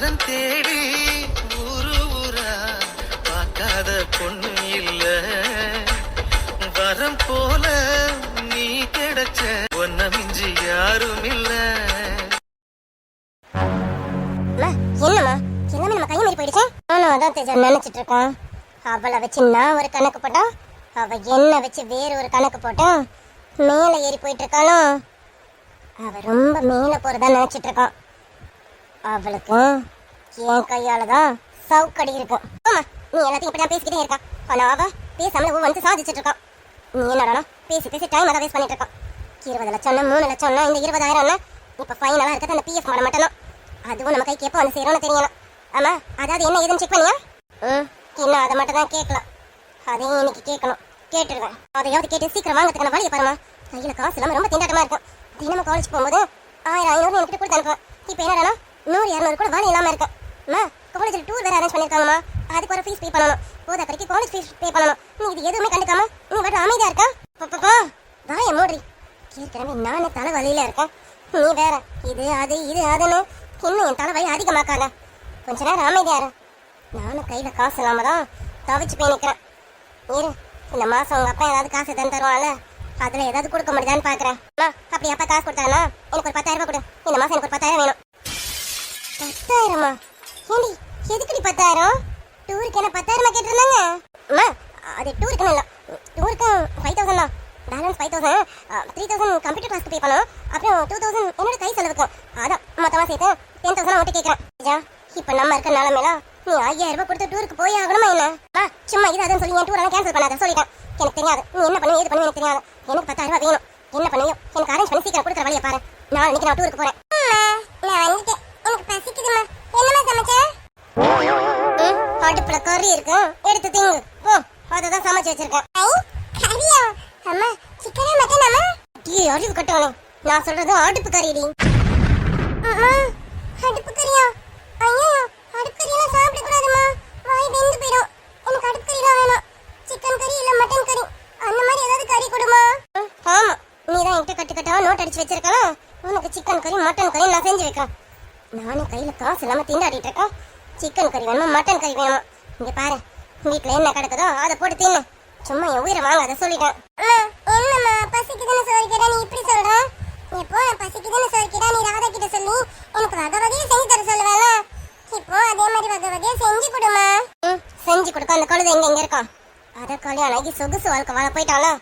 வரன் தேடி ஊரு ஊரா பார்க்காத பொண்ணு இல்ல வரம் போல நீ கிடைச்ச ஒன்ன மிஞ்சி யாரும் இல்ல. என்னம்மா எல்லாமே நம்ம கையை மீறி போயிடுச்சு. நானும் அதான் தேஜா நினைச்சிட்டு இருக்கேன். அவளை வச்சு நான் ஒரு கணக்கு போட்டா, அவ என்ன வச்சு வேற ஒரு கணக்கு போட்டா, மேல ஏறி போயிட்டு இருக்காளோ. அவ ரொம்ப மேல போறதா நினைச்சிட்டு இருக்கான். அவளுக்கு என் கையால தான் சவுக்கடி இருக்கும். ஆமா, நீ எல்லாத்தையும் இப்படிதான் பேசிக்கிட்டே இருக்கான். ஆனா அவ பேசாமல வந்து சாதிச்சுட்டு இருக்கான். நீ என்னடா பேசி பேசி டைம் அதை வேஸ்ட் பண்ணிட்டு இருக்கான். 20 லட்சம்னா 3 லட்சம்னா இந்த 20,000 இப்ப ஃபைனலா இருக்கிறது அந்த பிஎஃப் மாட மட்டும். அதுவும் நம்ம கைக்கு எப்போ வந்து சேரும்னு தெரியணும். ஆமா, அதாவது என்ன ஏதுன்னு செக் பண்ணியா? இன்னும் அதை மட்டும் தான் கேட்கலாம். அதையும் இன்னைக்கு கேட்கணும். கேட்டுருவேன். அதையாவது கேட்டு சீக்கிரம் வாங்கிறதுக்கான வழியை பாருமா. கையில காசு இல்லாம ரொம்ப திண்டாட்டமா இருக்கும். தினமும் காலேஜ் போகும்போது 1000-500 என்கிட்ட கொடுத்து அனுப்புவேன். இப்போ என்னடா 100-200 கூட வேலை இல்லாம இருக்கு. அம்மா, காலேஜில் டூர் வேற அரேஞ்ச் பண்ணிருக்காங்கம்மா. அதுக்கு ஒரு ஃபீஸ் பே பண்ணணும். போதா கடைக்கு காலேஜ் ஃபீஸ் பே பண்ணணும். நீ இது எதுவுமே கண்டுக்காம நீ மட்டும் அமைதியா இருக்கா? வாய மூடி. ஏற்கனவே நானே தலை வலியில இருக்கேன். நீ வேற இது அது இது அதுன்னு இன்னும் என் தலைவலி அதிகமாக்காத. கொஞ்ச நேரம் அமைதியா இரு. நானும் கையில காசு இல்லாம தான் தவிச்சு போய் நிக்கிறேன். இரு, இந்த மாசம் உங்க அப்பா ஏதாவது காசு தருவான்ல, அதுல ஏதாவது கொடுக்க முடியுதான்னு பாக்குறேன். அப்படி அப்பா காசு கொடுத்தானா எனக்கு ஒரு 10,000 ரூபாய் கொடு. இந்த மாசம் எனக்கு ஒரு 10,000 வேணும். 10,000-மா? ஏண்டி எதுக்குடி 10,000? டூருக்கு என்ன 10,000 கேட்டிருந்தாங்க? அம்மா, அது டூருக்குன்னு இல்லை. டூருக்கு 5,000 தான். பேலன்ஸ் 5,000, 3,000 கம்ப்யூட்டர் கிளாஸ்க்கு பே பண்ணணும். அப்புறம் 2,000 என்னோட கை செலவுக்கு. அதான் மொத்தமா சேர்த்து 10,000 மட்டும் கேட்கறேன். இப்ப நம்ம இருக்க நிலைமையில நீ 5,000 ரூபாய் கொடுத்து டூருக்கு போய் ஆகணுமா என்ன? சும்மா இது அதுன்னு சொல்லி என் டூரெல்லாம் கேன்சல் பண்ணாத சொல்லிட்டேன். எனக்கு தெரியாது நீ என்ன பண்ணுவீங்க, எது பண்ணுவீங்க எனக்கு தெரியாது. எனக்கு 10,000 ரூபாய் வேணும். என்ன பண்ணுவியோ எனக்கு அரேஞ்ச் பண்ணி சீக்கிரம் கொடுக்குற வழியை பாரு. நாளைக்கு நான் டூருக்கு போறேன். நான் வந்துட்டேன். எனக்கு பசிக்குதுமா. என்னமா சமைச்ச? அடுப்புல கறி இருக்கு, எடுத்து திங்கு போ. அததான் சமைச்சு வச்சிருக்கேன். கறியா? அம்மா, சிக்கனா மட்டனாமா? டீ அறிவு கட்டணும். நான் சொல்றது அடுப்பு கறிடி. அடுப்பு கறியா? ஐயோ, அடுப்பு கறியெல்லாம் சாப்பிட கூடாதுமா. வாய் வெந்து போயிடும். எனக்கு அடுப்பு கறி தான் வேணும். சிக்கன் கறி இல்ல மட்டன் கறி, அந்த மாதிரி ஏதாவது கறி கொடுமா. ஆமா, நீ தான் என்கிட்ட கட்டு கட்டா நோட் அடிச்சு வச்சிருக்கலாம். உனக்கு சிக்கன் கறி மட்டன் கறி நான் செஞ்சு வைக்கிறேன். நானே கையில காசு இல்லாம திண்டாடிட்டு இருக்கேன். சிக்கன் கறி வேணுமா மட்டன் கறி வேணுமா? இங்க பாரு, வீட்டுல என்ன கிடக்குதோ அதை போட்டு தின்னு. சும்மா என் உயிரை வாங்க அதை சொல்லிட்டேன். என்னம்மா பசிக்குதுன்னு சொல்லிக்கிறா நீ இப்படி சொல்ற? எப்போ நான் பசிக்குதுன்னு சொல்லிக்கிறா நீ ராதா கிட்ட சொல்லி எனக்கு வகை வகையா செஞ்சு தர சொல்லுவேல. இப்போ அதே மாதிரி வகை வகையா செஞ்சு கொடுமா. செஞ்சு கொடுக்க அந்த கழுதை எங்க இருக்கான்? அத கல்யாணம் ஆகி சொகுசு வாழ்க்கை வாழ போயிட்டாளா?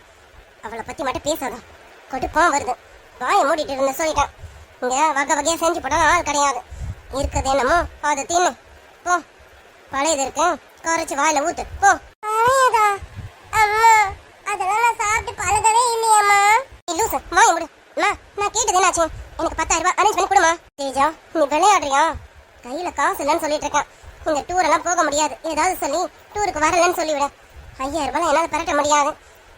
அவளை பத்தி மட்டும் பேசாத, கொடுப்பான் வருது. வாயை மூடிட்டு இருந்த சொல்லிட்டேன். இங்க வகை வகையா செஞ்சு போட்டா ஆள் கிடையாது. இருக்குது என்னமோ அதை தின்னு போ. பழையது இருக்கு, குறைச்சு வாயில ஊத்து போ. பழையதா? அம்மா, அதெல்லாம் நான் சாப்பிட்டு பழகவே இல்லையம்மா. லூசு, வாயை மூடு. நான் கேட்டது என்னாச்சு? எனக்கு 10,000 ரூபாய் அரேஞ்ச் பண்ணி கொடுமா. தேஜா, நீ விளையாடுறியா? கையில காசு இல்லைன்னு சொல்லிட்டு இருக்கேன். இந்த டூர் எல்லாம் போக முடியாது. ஏதாவது சொல்லி டூருக்கு வரலன்னு சொல்லிவிட. 5,000 ரூபாய் என்னால பெரட்ட முடியாது.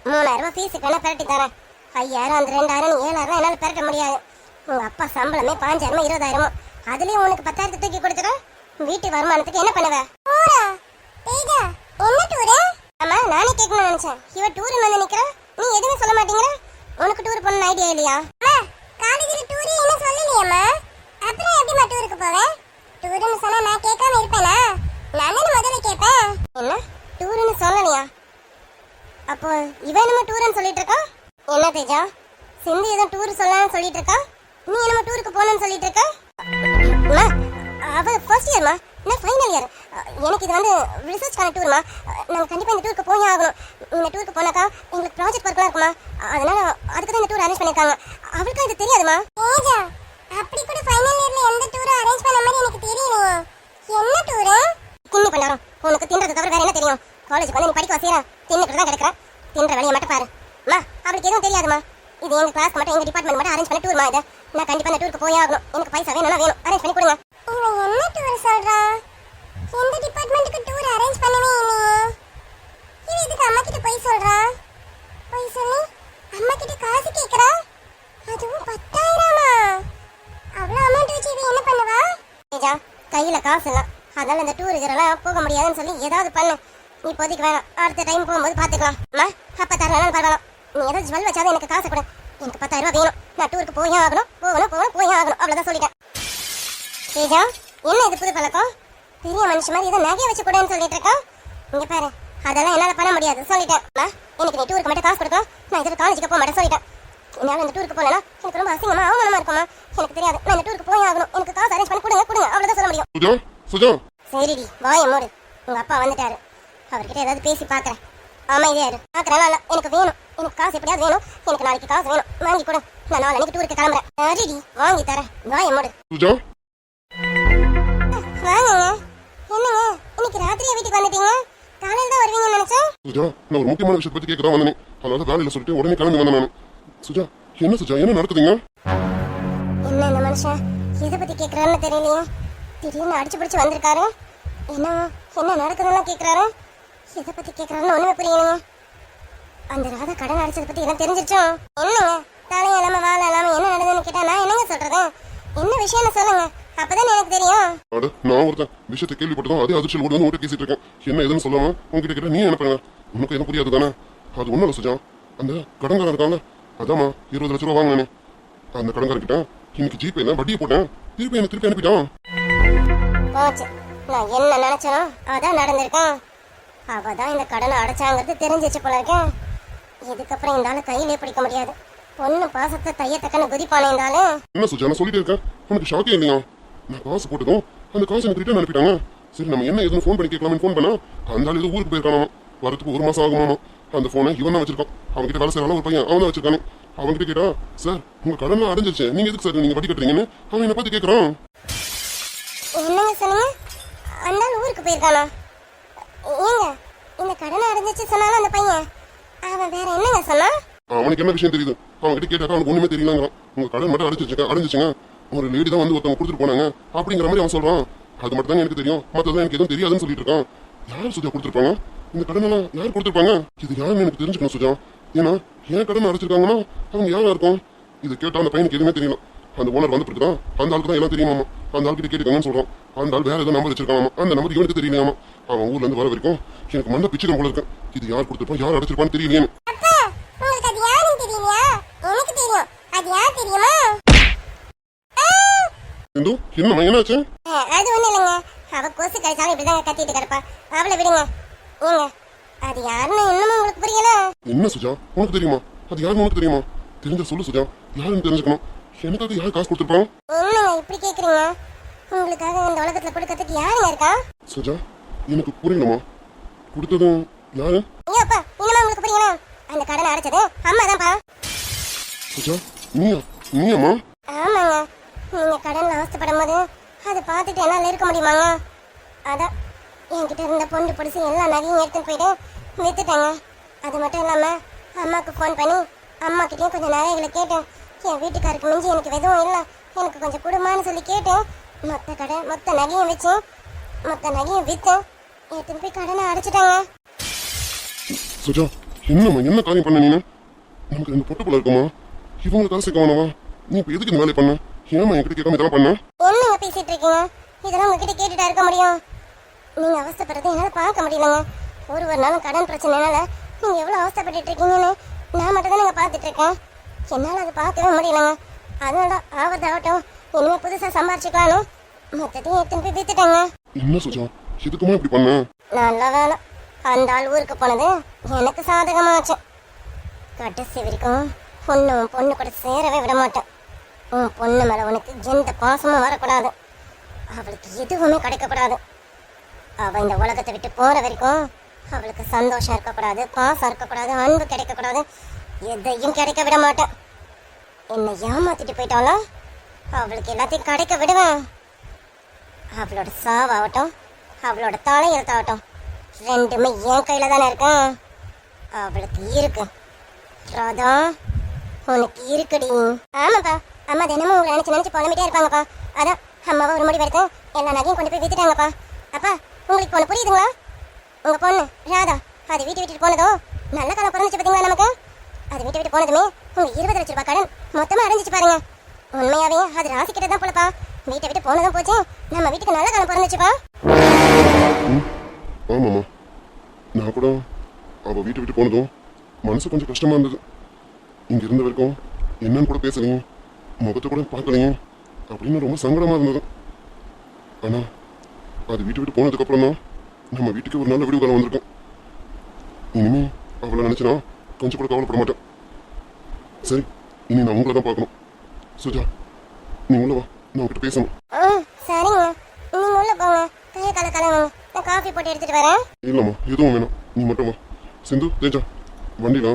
3,000 ரூபாய் ஃபீஸுக்கு வேணா பெரட்டி தரேன். 5,000 அந்த 2,000 7,000 என்னால பெரட்ட முடியாது. உங்க அப்பா சம்பளமே 5,000 20,000. அதுலயும் உனக்கு 10,000 தூக்கி கொடுத்துறேன். வீட்டு வருமானத்துக்கு என்ன பண்ணுவ? என்ன டூரு? அம்மா, நானே கேட்கணும்னு நினைச்சேன். இவ டூர் வந்து நிக்கிற, நீ எதுவுமே சொல்ல மாட்டேங்கிற. உனக்கு டூர் போன ஐடியா இல்லையா? காலேஜ்ல டூர் என்ன சொல்லலையம்மா. அப்புறம் எப்படிமா டூருக்கு போவேன்? டூர்னு சொன்னா நான் கேட்காம இருப்பேனா? நானே முதல்ல கேட்பேன். என்ன டூர்னு சொல்லலையா? அப்போ இவ என்னமோ டூர்னு சொல்லிட்டு இருக்கா. என்ன தேஜா, சிந்து ஏதோ டூர் சொல்லலாம்னு சொல்லிட்டு இருக்கா. நீ என்னமோ டூருக்கு போகணும்னு சொல்லிட்டு இருக்கா. அவ ஃபர்ஸ்ட் இயர்மா, நான் ஃபைனல் இயர். எனக்கு இது வந்து ரிசர்ச்கான டூர்மா. நாங்கள் கண்டிப்பாக இந்த டூருக்கு போய் ஆகணும். இந்த டூருக்கு போனாக்கா எங்களுக்கு ப்ராஜெக்ட் ஒர்க்லாம் இருக்குமா. அதனால அதுக்கு தான் இந்த டூர் அரேஞ்ச் பண்ணியிருக்காங்க. அவளுக்கும் இது தெரியாதுமா. அப்படி கூட ஃபைனல் இயர்ல எந்த டூர் அரேஞ்ச் பண்ண மாதிரி எனக்கு தெரியலையே. என்ன டூரு? தின்னு பண்ணாரோம். உனக்கு தின்றது தவிர வேற என்ன தெரியும்? காலேஜுக்கு வந்து நீ படிக்க வசீரா தின்னுக்கிட்டு தான் கிடக்குற. தின்ற வேலையை மட்டும் பாரு. அவளுக்கு எதுவும் தெரியாதுமா. இது எங்க கிளாஸ்க்கு மட்டும், எங்க டிபார்ட்மெண்ட் மட்டும் அரேஞ்ச் பண்ண டூர்மா இது. நான் கண்டிப்பா இந்த டூருக்கு போய் ஆகணும். எனக்கு பைசா வேணும்னா வேணும், அரேஞ்ச் பண்ணி கொடுங்க. இவன் என்ன டூர் சொல்றா? எந்த டிபார்ட்மெண்ட்டுக்கு டூர் அரேஞ்ச் பண்ணவே இல்லையே. இவன் இதுக்கு அம்மா கிட்ட போய் சொல்றா. போய் சொல்லி அம்மா கிட்ட காசு கேக்குறா. அதுவும் 10,000-மா? அவ்வளவு அமௌண்ட் வச்சு இவன் என்ன பண்ணுவா? ஏஜா, கையில காசு இல்ல, அதனால இந்த டூருக்குலாம் போக முடியாதுன்னு சொல்லி ஏதாவது பண்ணு. நீ இப்போதைக்கு வேணாம், அடுத்த டைம் போகும்போது பாத்துக்கலாம். அப்ப தரலாம் பரவாயில்ல. நீ ஏதாவது ஜுவல் வச்சாதான் எனக்கு காசு கொடு. எனக்கு 10,000 ரூபாய் வேணும். நான் டூருக்கு போய் ஆகணும், போகணும் போகணும் போய் ஆகணும். அவ்வளவுதான் சொல்லிட்டேன். தேஜா, என்ன இது புது பழக்கம்? பெரிய மனுஷன் மாதிரி இதை நகையை வச்சு கூடன்னு சொல்லிட்டு இருக்கான். இங்க பாரு, அதெல்லாம் என்னால பண்ண முடியாது சொல்லிட்டேன். எனக்கு நீ டூருக்கு மட்டும் காசு கொடுக்கும், நான் இதோட காலேஜுக்கு போக மாட்டேன் சொல்லிட்டேன். என்னால இந்த டூருக்கு போனா எனக்கு ரொம்ப அசிங்கமா அவமானமா இருக்குமா? எனக்கு தெரியாது, நான் இந்த டூருக்கு போய் ஆகணும். எனக்கு காசு அரேஞ்ச் பண்ணி கொடுங்க கொடுங்க, அவ்வளவுதான் சொல்ல முடியும். சுஜா சுஜா சரிடி, வாயை மூடு. உங்க அப்பா வந்துட்டாரு, அவர்கிட்ட ஏதாவது பேசி பாக்குறேன். அமைதியா இரு. பாக்குறேன், எனக்கு வேணும், எனக்கு காசு எப்படியாவது வேணும். எனக்கு நாளைக்கு காசு வேணும், வாங்கி கொடு. நான் நாளைக்கு டூருக்கு கிளம்புறேன். சரிடி, வாங்கி தரேன், வாயை மூடு. சுஜா வாங்குங்க. என்னங்க இன்னைக்கு ராத்திரியே வீட்டுக்கு வந்துட்டீங்க? காலையில தான் வருவீங்கன்னு நினைச்சேன். சுஜா, நான் ஒரு முக்கியமான விஷயத்தை பத்தி கேட்கதான் வந்தேன். அதனால வேலையில சொல்லிட்டு உடனே கிளம்பி வந்தேன் நான். சுஜா, என்ன சுஜா, என்ன நடக்குதுங்க? என்ன இந்த மனுஷன் எதை பத்தி கேக்குறாருன்னு தெரியலையே. திடீர்னு அடிச்சு பிடிச்சு வந்திருக்காரு. என்ன என்ன நடக்குதுன்னு கேக்குறாரு. எதை பத்தி கேக்குறாருன்னு ஒண்ணுமே புரியலைங்க. அந்த ராதா கடன் அடிச்சதை பத்தி எல்லாம் தெரிஞ்சிருச்சோ? என்னங்க தலையும் இல்லாம வாழ இல்லாம என்ன நடந்ததுன்னு கேட்டா நான் என்னங்க சொல்றது? என்ன விஷயம்னு சொல்லுங்க, அப்பதான் எனக்கு தெரியும். அட, நான் ஒருத்தன் விஷயத்தை கேள்விப்பட்டதும் அதே அதிர்ச்சியில் ஓடி வந்து உங்கள்கிட்ட பேசிட்டு இருக்கேன். என்ன எதுன்னு சொல்லாம உங்ககிட்ட கேட்ட நீ என்ன பண்ணுங்க? உனக்கு எதுவும் புரியாது தானே? அது ஒண்ணும் இல்லை சுஜா, அந்த கடன்காரன் இருக்காங்க, அதாம்மா 20 லட்ச ரூபா வாங்கினேனே. அந்த கடன்காரன் இன்னைக்கு ஜிபேல வட்டியை போட்டேன், திருப்பி அனுப்பிட்டான். போச்சு, நான் என்ன நினைச்சனோ அதான் நடந்திருக்கேன். அவதான் இந்த கடனை அடைச்சாங்கிறது தெரிஞ்சிச்சு போல இருக்கேன். இதுக்கப்புறம் இந்த ஆளு கையிலே பிடிக்க முடியாது. பொண்ணு பாசத்தை தையத்தக்கன்னு குதிப்பானே இந்த ஆளு. என்ன சுஜா, நான் சொல்லிட்டே இருக்கேன், உனக்கு ஷாக்கே இல்லையா? நான் காசு போட்டதும் அந்த காசு எனக்கு ரிட்டர்ன் அனுப்பிட்டாங்க. சரி, நம்ம என்ன எதுவும் ஃபோன் பண்ணி கேட்கலாம்னு ஃபோன் பண்ணா அந்த ஆள் ஏதோ ஊருக்கு போயிருக்கானாமா, வரதுக்கு 1 மாசம் ஆகுமாமா. அந்த போனை இவன் தான் வச்சிருக்கான். அவன்கிட்ட வேலை செய்யறான ஒரு பையன், அவன் தான் வச்சிருக்கானே. அவன்கிட்ட கேட்டா, சார் உங்க கடன்லாம் அடைஞ்சிருச்சு, நீங்க எதுக்கு சார் நீங்க வட்டி கட்டுறீங்கன்னு அவன் என்ன பார்த்து கேட்கறான். என்னங்க சொன்னீங்க? அந்த ஆள் ஊருக்கு போயிருக்கானா? ஏங்க இந்த கடனை அடைஞ்சிச்சு சொன்னாலும் அந்த பையன் அவன் வேற என்னங்க சொன்னா? அவனுக்கு என்ன விஷயம் தெரியுது? அவன்கிட்ட கேட்டாக்கா அவனுக்கு ஒண்ணுமே தெரியலங்கிறான். உங்க கடன் மட்டும் அடைஞ்சிச்சுங்க, ஒரு லேடி தான் வந்து ஒருத்தவங்க கொடுத்துட்டு போனாங்க அப்படிங்கிற மாதிரி அவன் சொல்றான். அது மட்டும் தான் எனக்கு தெரியும், மற்றதான் எனக்கு எதுவும் தெரியாதுன்னு சொல்லிட்டு இருக்கான். யார் சுஜா கொடுத்துருப்பாங்க? இந்த கடனெல்லாம் யார் கொடுத்துருப்பாங்க? இது யாருன்னு எனக்கு தெரிஞ்சுக்கணும் சுஜா. ஏன்னா ஏன் கடன் அடைச்சிருக்காங்கன்னா அவங்க யாரா இருக்கும்? இது கேட்டா அந்த பையனுக்கு எதுவுமே தெரியல. அந்த ஓனர் வந்து பிறகுதான் அந்த ஆளுக்கு தான் எல்லாம் தெரியுமாமா. அந்த ஆள்கிட்ட கேட்டுக்காங்கன்னு சொல்றான். அந்த ஆள் வேற ஏதோ நம்பர் வச்சிருக்காமா, அந்த நம்பர் இவனுக்கு தெரியலையாமா. அவன் ஊர்ல இருந்து வர வரைக்கும் எனக்கு மண்ணை பிச்சுக்க போல இருக்கேன். இது யார் கொடுத்துருப்பான், யார் அடைச்சிருப்பான்னு தெரியலையே. உங்களுக்கு அது யாருன்னு தெரியலையா? எனக்கு தெரியும். அது யார் தெரியுமா? இந்து, என்னம்மா என்னாச்சு? அது ஒண்ணு இல்லைங்க, அவ கொசு கழிச்சாலும் இப்படிதான் கத்திட்டு கிடப்பா. அவளை விடுங்க. ஏங்க அது யாருன்னு இன்னமும் உங்களுக்கு புரியல? என்ன சுஜா, உனக்கு தெரியுமா? அது யாருன்னு உனக்கு தெரியுமா? தெரிஞ்ச சொல்லு சுஜா, யாருன்னு தெரிஞ்சுக்கணும். எனக்காக யார் காசு கொடுத்துருப்பான்? என்னங்க இப்படி கேக்குறீங்க? உங்களுக்காக இந்த உலகத்துல கொடுக்கறதுக்கு யாருங்க இருக்கா? சுஜா, எனக்கு புரியலமா. கொடுத்ததும் யாரு? ஐயோப்பா, இன்னமா உங்களுக்கு புரியல? அந்த கடனை அடைச்சது அம்மா தான்ப்பா. சுஜா, நீயம்மா? ஆமாங்க, நீங்க கடன்ல அவஸ்தைப்படும் போது அதை பார்த்துட்டு என்னால இருக்க முடியுமாங்க? அதான் என்கிட்ட இருந்த பொண்ணு பிடிச்சி எல்லா நகையும் எடுத்துன்னு போயிட்டு வித்துட்டாங்க. அது மட்டும் இல்லாம அம்மாவுக்கு ஃபோன் பண்ணி அம்மா கிட்டயும் கொஞ்சம் நகைகளை கேட்டேன். என் வீட்டுக்காருக்கு மிஞ்சி எனக்கு எதுவும் இல்லை, எனக்கு கொஞ்சம் குடும்பம்னு சொல்லி கேட்டேன். மொத்த நகையும் வச்சு மொத்த நகையும் வித்து எடுத்துன்னு போய் கடனை அடைச்சிட்டாங்க. சுஜா, என்னம்மா என்ன காரியம் பண்ண நீ? நமக்கு 2 பொட்டு போல இருக்குமா? இவங்களுக்கு காசு கேட்கவானவா? நீ இப்ப எதுக்கு இந்த வேலையை பண்ண? ஏமா என்கிட்ட கேட்காம இதெல்லாம் பண்ண? என்னங்க பேசிட்டு இருக்கீங்க? இதெல்லாம் உங்ககிட்ட கேட்டுட்டா இருக்க முடியும்? நீங்க அவஸ்தைப்படுறதை என்னால பார்க்க முடியலங்க. ஒரு நாளும் கடன் பிரச்சனைனால நீங்க எவ்வளவு அவஸ்தைப்பட்டு இருக்கீங்கன்னு நான் மட்டும் தான் நீங்க பார்த்துட்டு இருக்கேன். என்னால அதை பார்க்கவே முடியலங்க. அதனால ஆவதாகட்டும், இனிமே புதுசா சம்பாரிச்சுக்கலான்னு மொத்தத்தையும் எடுத்துன்னு போய் வித்துட்டாங்க. என்ன சுஜா, எதுக்குமா இப்படி பண்ண? நல்ல வேலை, அந்த ஆள் ஊருக்கு போனது எனக்கு சாதகமாச்சு. கடைசி வரைக்கும் பொண்ணு கூட சேரவே விட மாட்டேன். உன் பொண்ணு மேல உனக்கு எந்த பாசமும் வரக்கூடாது, அவளுக்கு எதுவுமே கிடைக்கக்கூடாது. அவ இந்த உலகத்தை விட்டு போற வரைக்கும் அவளுக்கு சந்தோஷம் இருக்கக்கூடாது, பாசம் இருக்கக்கூடாது, அன்பு கிடைக்கக்கூடாது, எதையும் கிடைக்க விட மாட்டேன். என்னை ஏமாத்திட்டு போயிட்டாளோ அவளுக்கு எல்லாத்தையும் கிடைக்க விடுவேன். அவளோட சாவாகட்டும், அவளோட தலையெழுத்தாகட்டும், ரெண்டுமே என் கையில தானே இருக்கேன். அவளுக்கு இருக்கு ராதா, உனக்கு இருக்குடி. ஆமாப்பா, அம்மா தினமும் உங்களை நினைச்சு புலம்பிட்டே இருப்பாங்கப்பா. அதான் அம்மாவை ஒரு முடிவு எடுத்து எல்லா நகையும் கொண்டு போய் வித்துட்டாங்கப்பா. அப்பா, உங்களுக்கு பொண்ணு புரியுதுங்களா? உங்க பொண்ணு ராதா அது வீட்டு விட்டுட்டு போனதோ நல்ல காலம் பிறந்துச்சு பார்த்தீங்களா நமக்கு. அது வீட்டு விட்டு போனதுமே உங்க 20 லட்ச ரூபாய் கடன் மொத்தமா அடைஞ்சிச்சு பாருங்க. உண்மையாவே அது ராசி கிட்ட தான் போலப்பா. வீட்டை விட்டு போனதும் போச்சு, நம்ம வீட்டுக்கு நல்ல காலம் பிறந்துச்சுப்பா. ஆமாம்மா, நான் கூட அவள் வீட்டை விட்டு போனதும் மனசு கொஞ்சம் கஷ்டமா இருந்தது. இங்க இருந்த வரைக்கும் என்னன்னு கூட பேசலையும், முகத்தை கூட பார்க்கலையும் அப்படின்னு ரொம்ப சங்கடமா இருந்தது. ஆனா அது வீட்டு விட்டு போனதுக்கு அப்புறம் தான் நம்ம வீட்டுக்கு ஒரு நல்ல விடிவு காலம் வந்திருக்கும். இனிமே அவளை நினைச்சுனா கொஞ்சம் கூட கவலைப்பட மாட்டேன். சரி, இனி நான் உங்களை தான் பார்க்கணும். சுஜா, நீ உள்ள வா, நான் உங்ககிட்ட பேசணும். சரிங்க, நீங்க உள்ள போங்க. கையை கால கலங்க, நான் காஃபி போட்டு எடுத்துட்டு வரேன். இல்லம்மா, எதுவும் வேணாம், நீ மட்டும் வா. சிந்து, தேஜா, வண்டியில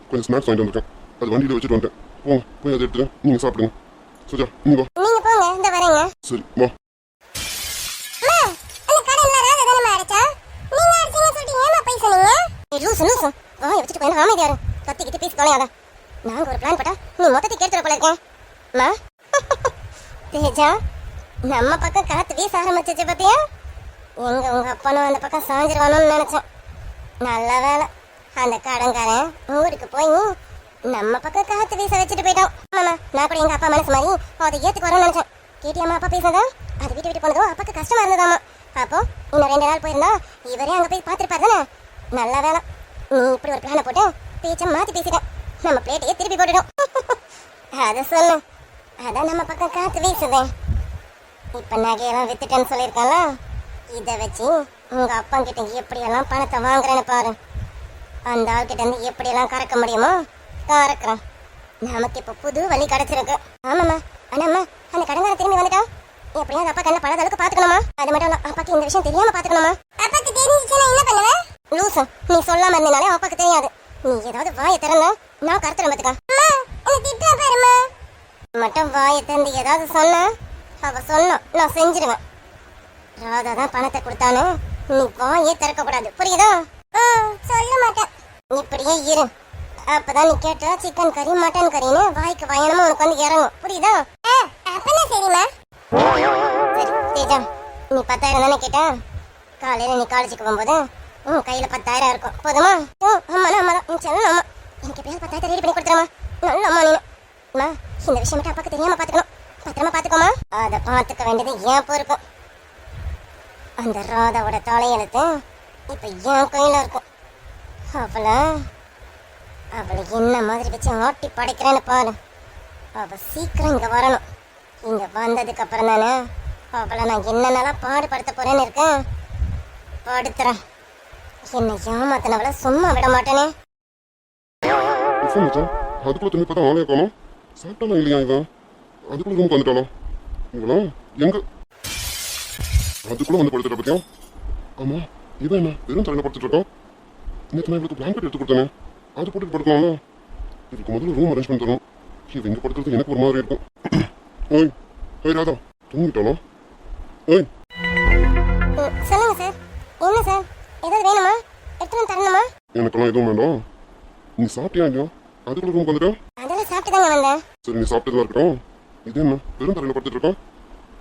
கொஞ்சம் ஸ்நாக்ஸ் வாங்கிட்டு வந்திருக்கேன். அது வண்டியில வச்சுட்டு வந்துட்டேன். போங்க, போய் அதை எடுத்துட்டு நீங்க சாப்பிடுங்க. சுஜா, நீ வா. நீங்க போங்க, இந்த வரேங்க. சரி, வா. அந்த கடையில ராதா தானே அடிச்சா? நீங்க அடிச்சீங்க சொல்லிட்டு ஏமா போய் சொன்னீங்க? லூசு வாயை வச்சுட்டு போய் அமைதியா இரு. கத்திக்கிட்டு பேசி தொலையாத. நாங்க ஒரு பிளான் போட்டா நீ மொத்தத்தை கேட்டுற போல இருக்கேன். மா தேஜா, நம்ம பக்கம் காத்து வீச ஆரம்பிச்சிச்சு பாத்தியா? எங்க உங்க அப்பனும் அந்த பக்கம் சாஞ்சிருவானோன்னு நினைச்சேன். நல்ல வேலை, அந்த கடன்காரன் ஊருக்கு போய் நம்ம பக்கம் காத்து வீச வச்சுட்டு போயிட்டான். ஆமா, நான் கூட எங்க அப்பா மனசு மாதிரி அதை ஏத்துக்கு வரணும்னு நினைச்சேன். கேட்டியாமா அப்பா பேசுறதா? அது வீட்டு விட்டு போனதும் அப்பாக்கு கஷ்டமா இருந்ததாமா. அப்போ இன்னும் 2 நாள் போயிருந்தா இவரே அங்க போய் பாத்துருப்பாரு தானே. நல்ல வேலை, நீ இப்படி ஒரு பிளான போட்டு பேச்ச மாத்தி பேசிட்டேன். நம்ம பிளேட்டையே திருப்பி போட்டுட்டோம். அத சொல்லு, அதான் நம்ம பக்கம் காத்து வீசுதே. இப்ப நகையெல்லாம் வித்துட்டேன்னு சொல்லியிருக்கால, இதை வச்சு உங்க அப்பா கிட்ட எப்படியெல்லாம் பணத்தை வாங்குறேன்னு பாரு. அந்த ஆள்கிட்ட இருந்து எப்படியெல்லாம் கறக்க முடியுமோ கறக்குறேன். நமக்கு இப்ப புது வழி கிடைச்சிருக்கு. ஆமாம்மா, ஆனாம்மா அந்த கடங்கார திரும்பி வந்துட்டா எப்படியும் அந்த அப்பா கண்ண பல அளவுக்கு பாத்துக்கணுமா? அது மட்டும் இல்ல, அப்பாக்கு இந்த விஷயம் தெரியாம பாத்துக்கணுமா? அப்பாக்கு தெரிஞ்சுச்சுன்னா என்ன பண்ணுவேன்? லூசு, நீ சொல்லாம இருந்தனாலே அப்பாக்கு தெரியாது. நீ ஏதாவது வாயை திறந்தா நான் கருத்துறேன் பாத்துக்கா. மட்டும் வாயை திறந்து ஏதாவது சொன்ன, அவ சொன்ன நான் செஞ்சிருவேன். ராதா தான் பணத்தை கொடுத்தானு நீ வாயே திறக்க கூடாது, புரியுதா? சொல்ல மாட்டேன், இப்படியே இரு. அப்பதான் நீ கேட்ட சிக்கன் கறி மட்டன் கறின்னு வாய்க்கு வாயனமா உனக்கு வந்து இறங்கும், புரியுதா? அப்பனா சரிம்மா. சரி தேஜா, நீ 10,000 தானே கேட்ட? காலையில நீ காலேஜுக்கு போகும்போது உன் கையில 10,000 இருக்கும், போதுமா? அம்மா தான் நீ செல்லும் அம்மா. எனக்கு எப்படியாவது 10,000 ரெடி பண்ணி கொடுத்துருமா? நல்ல அம்மா நீ. அம்மா, இந்த விஷயம் மட்டும் அப்பாக்கு தெரியாம பாத்துக்கணும். பத்திரமா பாத்துக்கோமா. அதை பாத்துக்க வேண்டியது ஏன் பொறுப்பு. அந்த ராதாவோட தலையெழுத்து இப்ப என் கையில இருக்கும். அவளை என்ன மாதிரி வச்சு ஆட்டி படைக்கிறேன்னு பாரு. அவ சீக்கிரம் இங்க வரணும். இங்க வந்ததுக்கு அப்புறம் தானே அவளை நான் என்னென்னலாம் பாடுபடுத்த போறேன்னு இருக்கேன். படுத்துறேன். என்னை ஏமாத்தினவளை சும்மா விட மாட்டேனே. அதுக்குள்ள திரும்பி பார்த்தா ஆளையா காணும். சாப்பிட்டாலும் இல்லையா இவன்? அதுக்குள்ள ரூமுக்கு வந்துட்டானா? இவனா எங்க? அதுக்குள்ள வந்து படுத்துட்ட பத்தியா? ஆமா, இவன் என்ன வெறும் தலையில படுத்துட்டு இருக்கான்? நேற்று நான் இவளுக்கு பிளாங்கெட் எடுத்து கொடுத்தேனே, அது போட்டு படுக்கலாம்ல. இதுக்கு முதல்ல ரூம் அரேஞ்ச் பண்ணி தரணும். இவ இங்க படுக்கிறது எனக்கு ஒரு மாதிரி இருக்கும். ஓய் ஓய் ராதா, தூங்கிட்டானா? ஓய் சொல்லுங்க சார். என்ன சார், ஏதாவது வேணுமா? எடுத்து தரணுமா? எனக்கெல்லாம் எதுவும் வேண்டாம். நீ சாப்பிட்டியா இல்லையா? அதுக்குள்ள ரூமுக்கு வந்துட்டா? அதெல்லாம் சாப்பிட்டு தாங்க வந்தேன். சரி, நீ சாப்பிட்டதெல்லாம் இருக்கட்டும். இது என்ன வெறும் தலையில படுத்துட்டு இருக்கான்?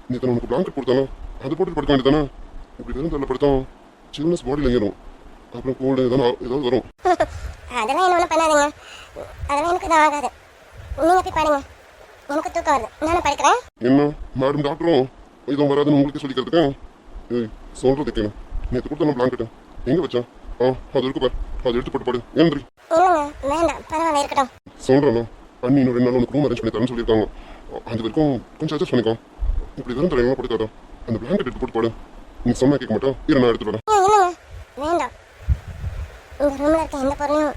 நேற்று உனக்கு பிளாங்கெட் கொடுத்தானே, அது போட்டு படுக்க வேண்டியதானே? இப்படி வெறும் தலையில படுத்தா சில்னஸ் பாடியில் ஏறும். அப்புறம் கோல்டு ஏதாவது வரும். அதெல்லாம் என்ன ஒன்றும் பண்ணாதீங்க. அதெல்லாம் எனக்கு தான் ஆகாது. நீங்க போய் பாருங்க, எனக்கு தூக்கம் வருது, நானும் படுக்கிறேன். என்ன மேடம் டாக்டரும் இதுவும் வராதுன்னு உங்களுக்கு சொல்லிக்கிறதுக்கு? ஏய், சொல்றது கேளு. நேற்று கொடுத்த பிளாங்கெட்டு எங்க வச்சேன்? அது இருக்கு பாரு, அதை எடுத்து போட்டு படு. ஏந்திரி. இல்லைங்க, வேண்டாம், பரவாயில்ல, இருக்கட்டும். சொல்றேண்ணா, அண்ணி இன்னும் 2 நாள் உனக்கு ரூம் அரேஞ்ச் பண்ணி தரேன்னு சொல்லியிருக்காங்க. அது வரைக்கும் கொஞ்சம் அட்ஜஸ்ட் பண்ணிக்கோ. இப்படி வெறும் தலையெல்லாம் படுக்காத. அந்த பிளாங்கெட் எடுத்து போட்டு போடு. நீ சொன்னா கேட்க மாட்டேன். இரு, நான் எடுத்துட்டு வரேன். இல்லைங்க, வேண்டாம். இந்த ரூம்ல இருக்க எந்த பொருளையும்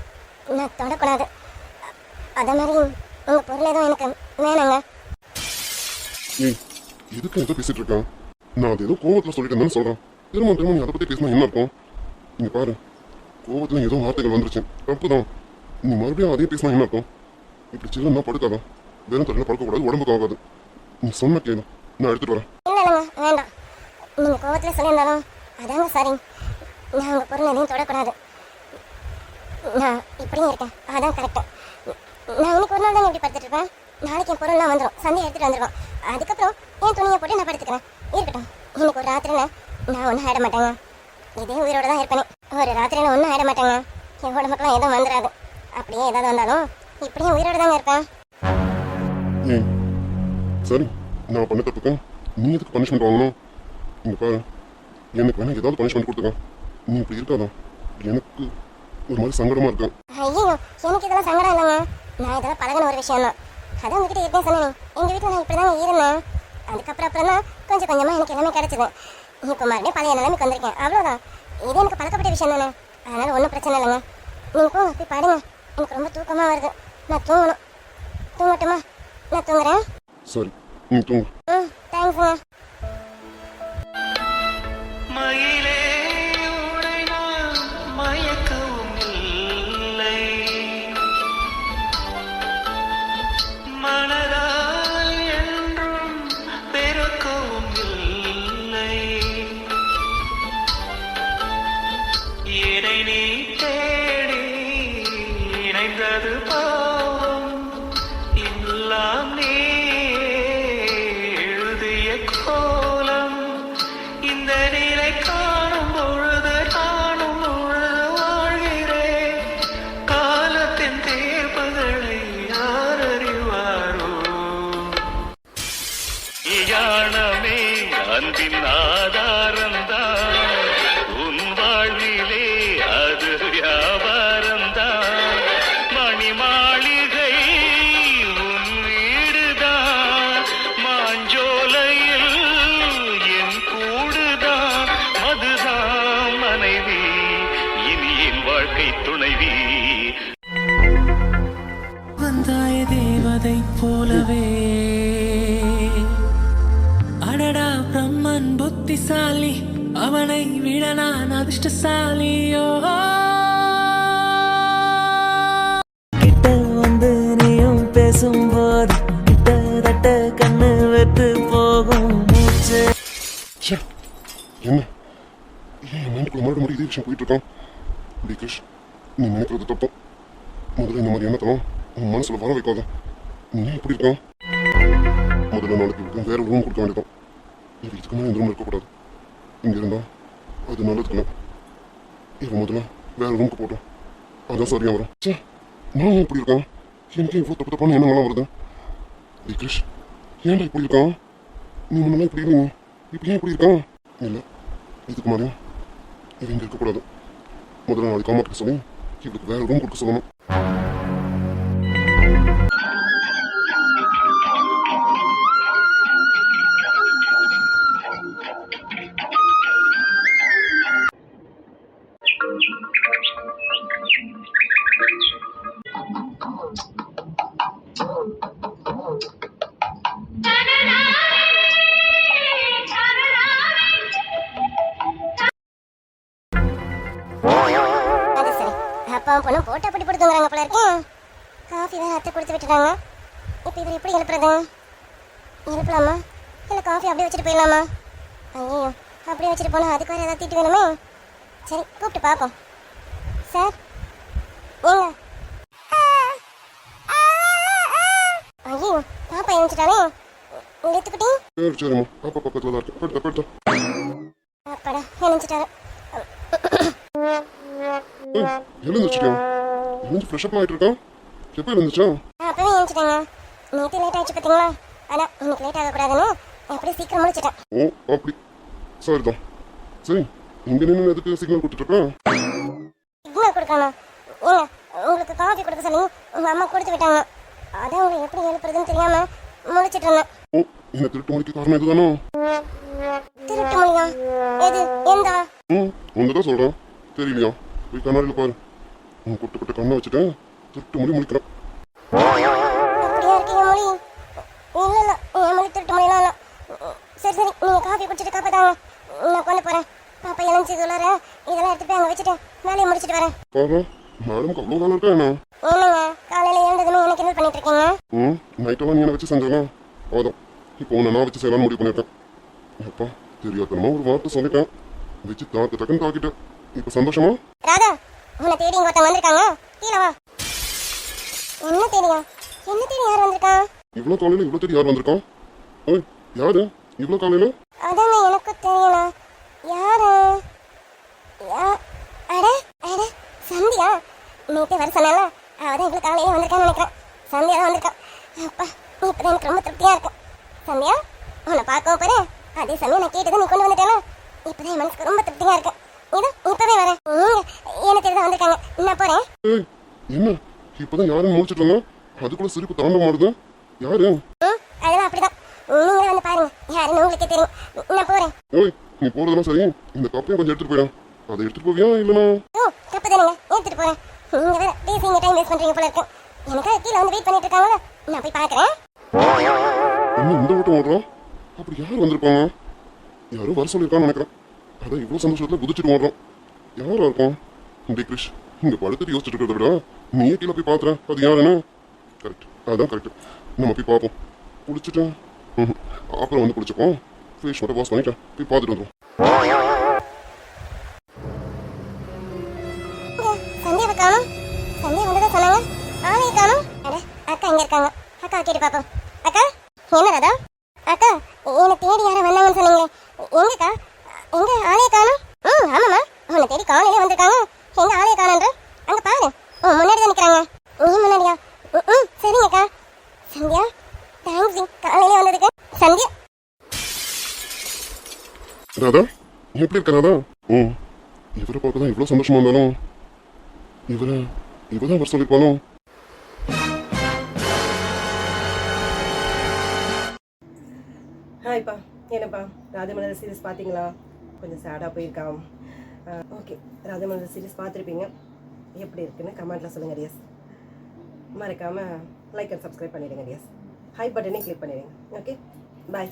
நான் தொடக்கூடாது. அதே மாதிரி உங்க பொருள் எதுவும் எனக்கு வேணாங்க. ஏய், எதுக்கு ஏதோ பேசிட்டு இருக்கேன்? நான் அது ஏதோ கோவத்துல சொல்லிட்டு இருந்தேன்னு சொல்றேன். திரும்ப நீ அதை பத்தி பேசினா என்ன இருக்கும்? நீங்க பாரு, கோவத்துல ஏதோ வார்த்தைகள் வந்துருச்சு, தப்புதான். நீ மறுபடியும் அதே பேசினா என்ன இருக்கும்? இப்படி சில்லன்னா படுக்காத. வெறும் தலையில படுக்கக்கூடாது, உடம்புக்கு ஆகாது. நீ சொன்ன கேளு, நான் எடுத்துட்டு வரேன். இல்லைங்க, வேண்டாம். நீங்க கோவத்துல சொல்லியிருந்தாலும் அதாங்க சரி. நான் உங்க பொருள் எதையும் தொடக்கூடாது. நான் இப்படியும் இருக்கேன், அதான் கரெக்டு. நான் இன்னைக்கு ஒரு நாள் தான் இப்படி படுத்துட்டு இருப்பேன். நாளைக்கு என் பொருள்லாம் வந்துடும், சந்தையை எடுத்துட்டு வந்துடுவோம். அதுக்கப்புறம் என் துணியை போட்டு நான் படுத்துக்கிறேன். இருக்கட்டும், இன்னைக்கு ஒரு ராத்திரில நான் ஒன்றும் ஆயிட மாட்டேங்க. இதே உயிரோட தான் இருப்பேனே. ஒரு ராத்திரில ஒன்றும் ஆயிட மாட்டேங்க. என் உடம்புக்குலாம் எதுவும் வந்துடாது. அப்படியே ஏதாவது வந்தாலும் இப்படியே உயிரோட தாங்க இருப்பேன். ஏய், சரி, நான் பண்ண தப்புக்கு நீ எதுக்கு பனிஷ்மெண்ட் வாங்கணும்? இங்க பாரு, எனக்கு வேணா ஏதாவது பனிஷ்மெண்ட் கொடுத்துக்க. நீ இப்படி இருக்காதான், எனக்கு ஒரு மாதிரி சங்கடமா இருக்கு. ஐயோ, எனக்கு இதெல்லாம் சங்கடம் இல்லைங்க. நான் இதெல்லாம் பழகின ஒரு விஷயம் தான். அதான் உங்ககிட்ட ஏற்கனவே சொன்னேன். எங்க வீட்டில் நான் இப்படிதாங்க இருந்தேன். அதுக்கப்புறம் தான் கொஞ்சம் கொஞ்சமாக எனக்கு எல்லாமே கிடைச்சது. இப்போ மறுபடியும் பழைய நிலைமைக்கு வந்திருக்கேன், அவ்வளோதான். இது எனக்கு பழக்கப்பட்ட விஷயம் தானே, அதனால் ஒன்றும் பிரச்சனை இல்லைங்க. நீங்கள் போங்க, போய் பாடுங்க. எனக்கு ரொம்ப தூக்கமாக வருது, நான் தூங்கணும். தூங்கட்டுமா? நான் தூங்குறேன். சரி, நீ தூங்கு. தேங்க்ஸுங்க. மயிலே உனை நான் மயக்கவும் இல்லை, மனதால் என்றும் பெருக்கவும் இல்லை. என்னை நீ தேடி இணைந்தது பாவம், எல்லாம் நீ எழுதிய கோலம். இந்த நிலை காணும் பொழுது நானும் முழுது வாழ்கிறேன். காலத்தின் தீர்ப்புகளை யார் அறிவாரோ? யானமே அன்பின் ஆதாரம்தான், உன் வாழ்விலே அது வியாபாரம்தான். மணி மாளிகை உன் வீடுதான், மாஞ்சோலையில் என் கூடுதான். அதுதான் மனைவி, இனி என் வாழ்க்கை துணைவி. வந்தாய தேவதை போலவே, அடடா பிரம்மன் புத்திசாலி, அவனை விட நான் அதிர்ஷ்டசாலியோ. கிட்ட வந்து நீயும் பேசும்போது கிட்டத்தட்ட கண்ணு வெட்டு போகும் மூச்சு. ச்சே, என்ன ஏன் மைண்டுக்குள்ள மறுபடியும் இதே விஷயம் போயிட்டு இருக்கான்? டிகேஷ், நீ நினைக்கிறது தப்பு. முதல்ல இந்த மாதிரி எண்ணத்தெல்லாம் உன் மனசுல வர வைக்காத. நீ ஏன் இப்படி இருக்கான்? முதல்ல நாளைக்கு வேற ரூம் கொடுக்க வேண்டியதான். இது இதுக்கு மேலே இந்த ரூம் இருக்கக்கூடாது. இங்கே இருந்தா அது நல்லதுக்குள்ள இவன் முதல்ல வேற ரூமுக்கு போட்டோம், அதான் சரியா வரும். சே, நான் ஏன் இப்படி இருக்கேன்? எனக்கு இவ்வளோ தப்பு தப்பான எண்ணங்கள்லாம் வருது. டிகேஷ், ஏன்டா இப்படி இருக்கான்? நீ முன்னெல்லாம் இப்படி இல்லைங்க, இப்போ ஏன் இப்படி இருக்கான்? இல்லை, இதுக்கு மேலேயும் இவன் இங்கே இருக்கக்கூடாது. முதல்ல நாளைக்கு அம்மாக்கிட்ட சொல்லி இவளுக்கு வேற ரூம் கொடுக்க சொல்லணும். அது சரி, அப்பாவும் பொண்ணும் போட்டோ போட்டு கொடுத்துங்கிறாங்க போல இருக்கேன். காஃபி வேற அத்தை கொடுத்து விட்டுட்டாங்க. இப்போ இவர் எப்படி எழுப்புறது? எழுப்பலாமா இல்லை காஃபி அப்படியே வச்சுட்டு போயிடலாமா? ஐயோ, அப்படியே வச்சுட்டு போனால் அதுக்கு வேறு ஏதாவது திட்டு வேணுமே. சரி, கூப்பிட்டு பார்ப்போம். சார், ஏங்க. ஐயோ, பாப்பா எழுந்துட்டானே. எழுத்துக்கிட்டே. சரி சரிம்மா, பாப்பா பக்கத்தில் தான் இருக்கு. படுத்த படுத்த. அப்பாடா, எழுந்துட்டாரு. எழுந்துச்சிட்டியா? எழுந்து ஃப்ரெஷ்அப் ஆகிட்டு இருக்கான். எப்போ எழுந்துச்சா? அப்பவே எழுந்துட்டாங்க. நேற்று லேட் ஆயிடுச்சு பார்த்தீங்களா, அதான் இன்னைக்கு லேட் ஆகக்கூடாதுன்னு எப்படி சீக்கிரம் முடிச்சிட்டேன். ஓ அப்படி, சரிதான். சரி, இங்கே நின்று எதுக்கு சிக்னல் கொடுத்துட்ருக்கேன்? சிக்னல் கொடுக்கணும். ஏங்க, உங்களுக்கு காஃபி கொடுக்க சொல்லி உங்கள் அம்மா கொடுத்து விட்டாங்க. அதான் உங்களை எப்படி எழுப்புறதுன்னு தெரியாம முழிச்சிட்டு இருந்தேன். ஓ, இந்த திருட்டு மொழிக்கு காரணம் இதுதானோ? திருட்டு மொழியா? எது? எந்த? ஒன்று தான் சொல்கிறேன், தெரியலையா? போய் கண்ணாடியில் பாரு. உன் குட்டு குட்ட கண்ணை வச்சுட்டு திருட்டு மொழி முடிக்கிறேன். அப்படியா இருக்கீங்க மொழி? இல்லை இல்லை, என் மொழி திருட்டு மொழிலாம் இல்லை. சரி சரி, நீங்கள் காஃபி குடிச்சிட்டு காப்பாத்தாங்க, நான் கொண்டு போகிறேன். பாப்பா எழுந்துச்சு உள்ளார இதெல்லாம் எடுத்து போய் அங்கே வச்சுட்டு வேலையை முடிச்சிட்டு வரேன். பாரு, மேடம்க்கு அவ்வளோ வேலை இருக்கா என்ன? என்னங்க காலையில் எழுந்ததுமே எனக்கு என்ன பண்ணிட்டு இருக்கீங்க? நைட்டெல்லாம் நீ என்னை வச்சு செஞ்சேனா? அதான் இப்போ உன்னை நான் வச்சு செய்யலான்னு முடிவு பண்ணியிருக்கேன். எப்பா, தெரியாதனமா ஒரு வார்த்தை சொல்லிட்டேன், வச்சு தாக்கு டக்குன்னு தாக்கிட்டேன். இப்போ சந்தோஷமா? ராதா, உன்னை தேடி இங்க ஒருத்தன் வந்திருக்காங்க, கீழே வா. என்ன தேடியா? என்ன தேடி யார் வந்திருக்கான்? இவ்வளோ காலையில் இவ்வளோ தேடி யார் வந்திருக்கான்? ஓய், யாரு இவ்வளோ காலையில்? அதாங்க எனக்கு தெரியல. யாரு? அட அட, சந்தியா. நேற்று வர சொன்னால அவதான் இவ்வளோ காலையில வந்திருக்கான்னு நினைக்கிறேன். சந்தியா தான் வந்திருக்கான். அப்பா, இப்போதான் எனக்கு ரொம்ப திருப்தியா இருக்கும். சந்தியா, உன்னை பார்க்கவும் போறேன், அதே சமயம் நான் கேட்டதை நீ கொண்டு வந்துட்டேனா? இப்போதான் என் மனசுக்கு ரொம்ப திருப்தியா இருக்கு. இதோ இப்பவே வரேன். என்ன தெரியுதா வந்திருக்காங்க, நான் போறேன். ஏய், என்ன இப்போதான் யாருன்னு முடிச்சிட்டு இருந்தேன், அதுக்குள்ள சிரிப்பு தாண்ட மாடுது. யாரு? அதெல்லாம் அப்படிதான், நீங்களே வந்து பாருங்க. யாருன்னு உங்களுக்கு தெரியும். நான் போறேன். ஓய் நீ போறதெல்லாம் சரி, இந்த கப்பையும் கொஞ்சம் எடுத்துட்டு போயிடும். அதை எடுத்துட்டு போவியா இல்லைனா? ஓ தப்பு தானுங்க, எடுத்துட்டு போறேன். நீங்க வேற பேசிங்க டைம் வேஸ்ட் பண்றீங்க போல இருக்கு. எனக்கு கீழே வந்து வெயிட் பண்ணிட்டு இருக்காங்களா, நான் போய் பார்க்கறேன். இன்னும் இந்த ஓட்டம் ஓடுறோம். அப்படி யார் வந்திருப்பாங்க? யாரும் வர சொல்லியிருக்கான்னு நினைக்கிறேன். அதான் இவ்வளோ சந்தோஷத்துல குதிச்சுட்டு ஓடுறோம். யாரா இருக்கும்? டே கிரிஷ், இங்க படுத்துட்டு யோசிச்சுட்டு இருக்கிறத விட நீயே கீழே போய் பாத்துற, அது யாருன்னு. கரெக்ட், அதான் கரெக்ட். நம்ம போய் பார்ப்போம். குளிச்சுட்டு அப்புறம் வந்து குளிச்சுப்போம். ஃபேஸ் மட்டும் வாஷ் பண்ணிட்டேன், போய் பார்த்துட்டு வந்துடும். சந்தியாவை காணும். சந்தியா வந்ததா சொன்னாங்க, ஆளையை காணும். அட அக்கா இங்க இருக்காங்க. அக்கா கேட்டு பாப்போம். அக்கா என்ன ராதா? அக்கா என்னை தேடி யாரும் வந்தாங்கன்னு சொன்னீங்க, எங்கக்கா? எங்க ஆளையை காணும்? ஆமாம்மா, உன்னை தேடி காலையில வந்திருக்காங்க. எங்க ஆளையை காணுன்ற? அங்க பாரு, முன்னாடி தான் நிக்கிறாங்க. நீ முன்னாடியா? சரிங்கக்கா. சந்தியா தேங்க்ஸ் காலையில வந்ததுக்கு. சந்தியா ராதா எப்படி இருக்க ராதா? இவரை பார்க்க தான் இவ்வளோ சந்தோஷமா இருந்தாலும் இவதான் வர சொல்லியிருப்பாலும். ஹாய்ப்பா, என்னப்பா ராஜமலர் சீரிஸ் பார்த்தீங்களா? கொஞ்சம் சேடாக போயிருக்கான். ஓகே, ராஜமலர் சீரிஸ் பார்த்துருப்பீங்க. எப்படி இருக்குன்னு கமெண்ட்டில் சொல்லுங்கள் டியர்ஸ். மறக்காமல் லைக் அண்ட் சப்ஸ்கிரைப் பண்ணிவிடுங்க டியர்ஸ். ஹை பட்டனே கிளிக் பண்ணிடுங்க. ஓகே, பாய்.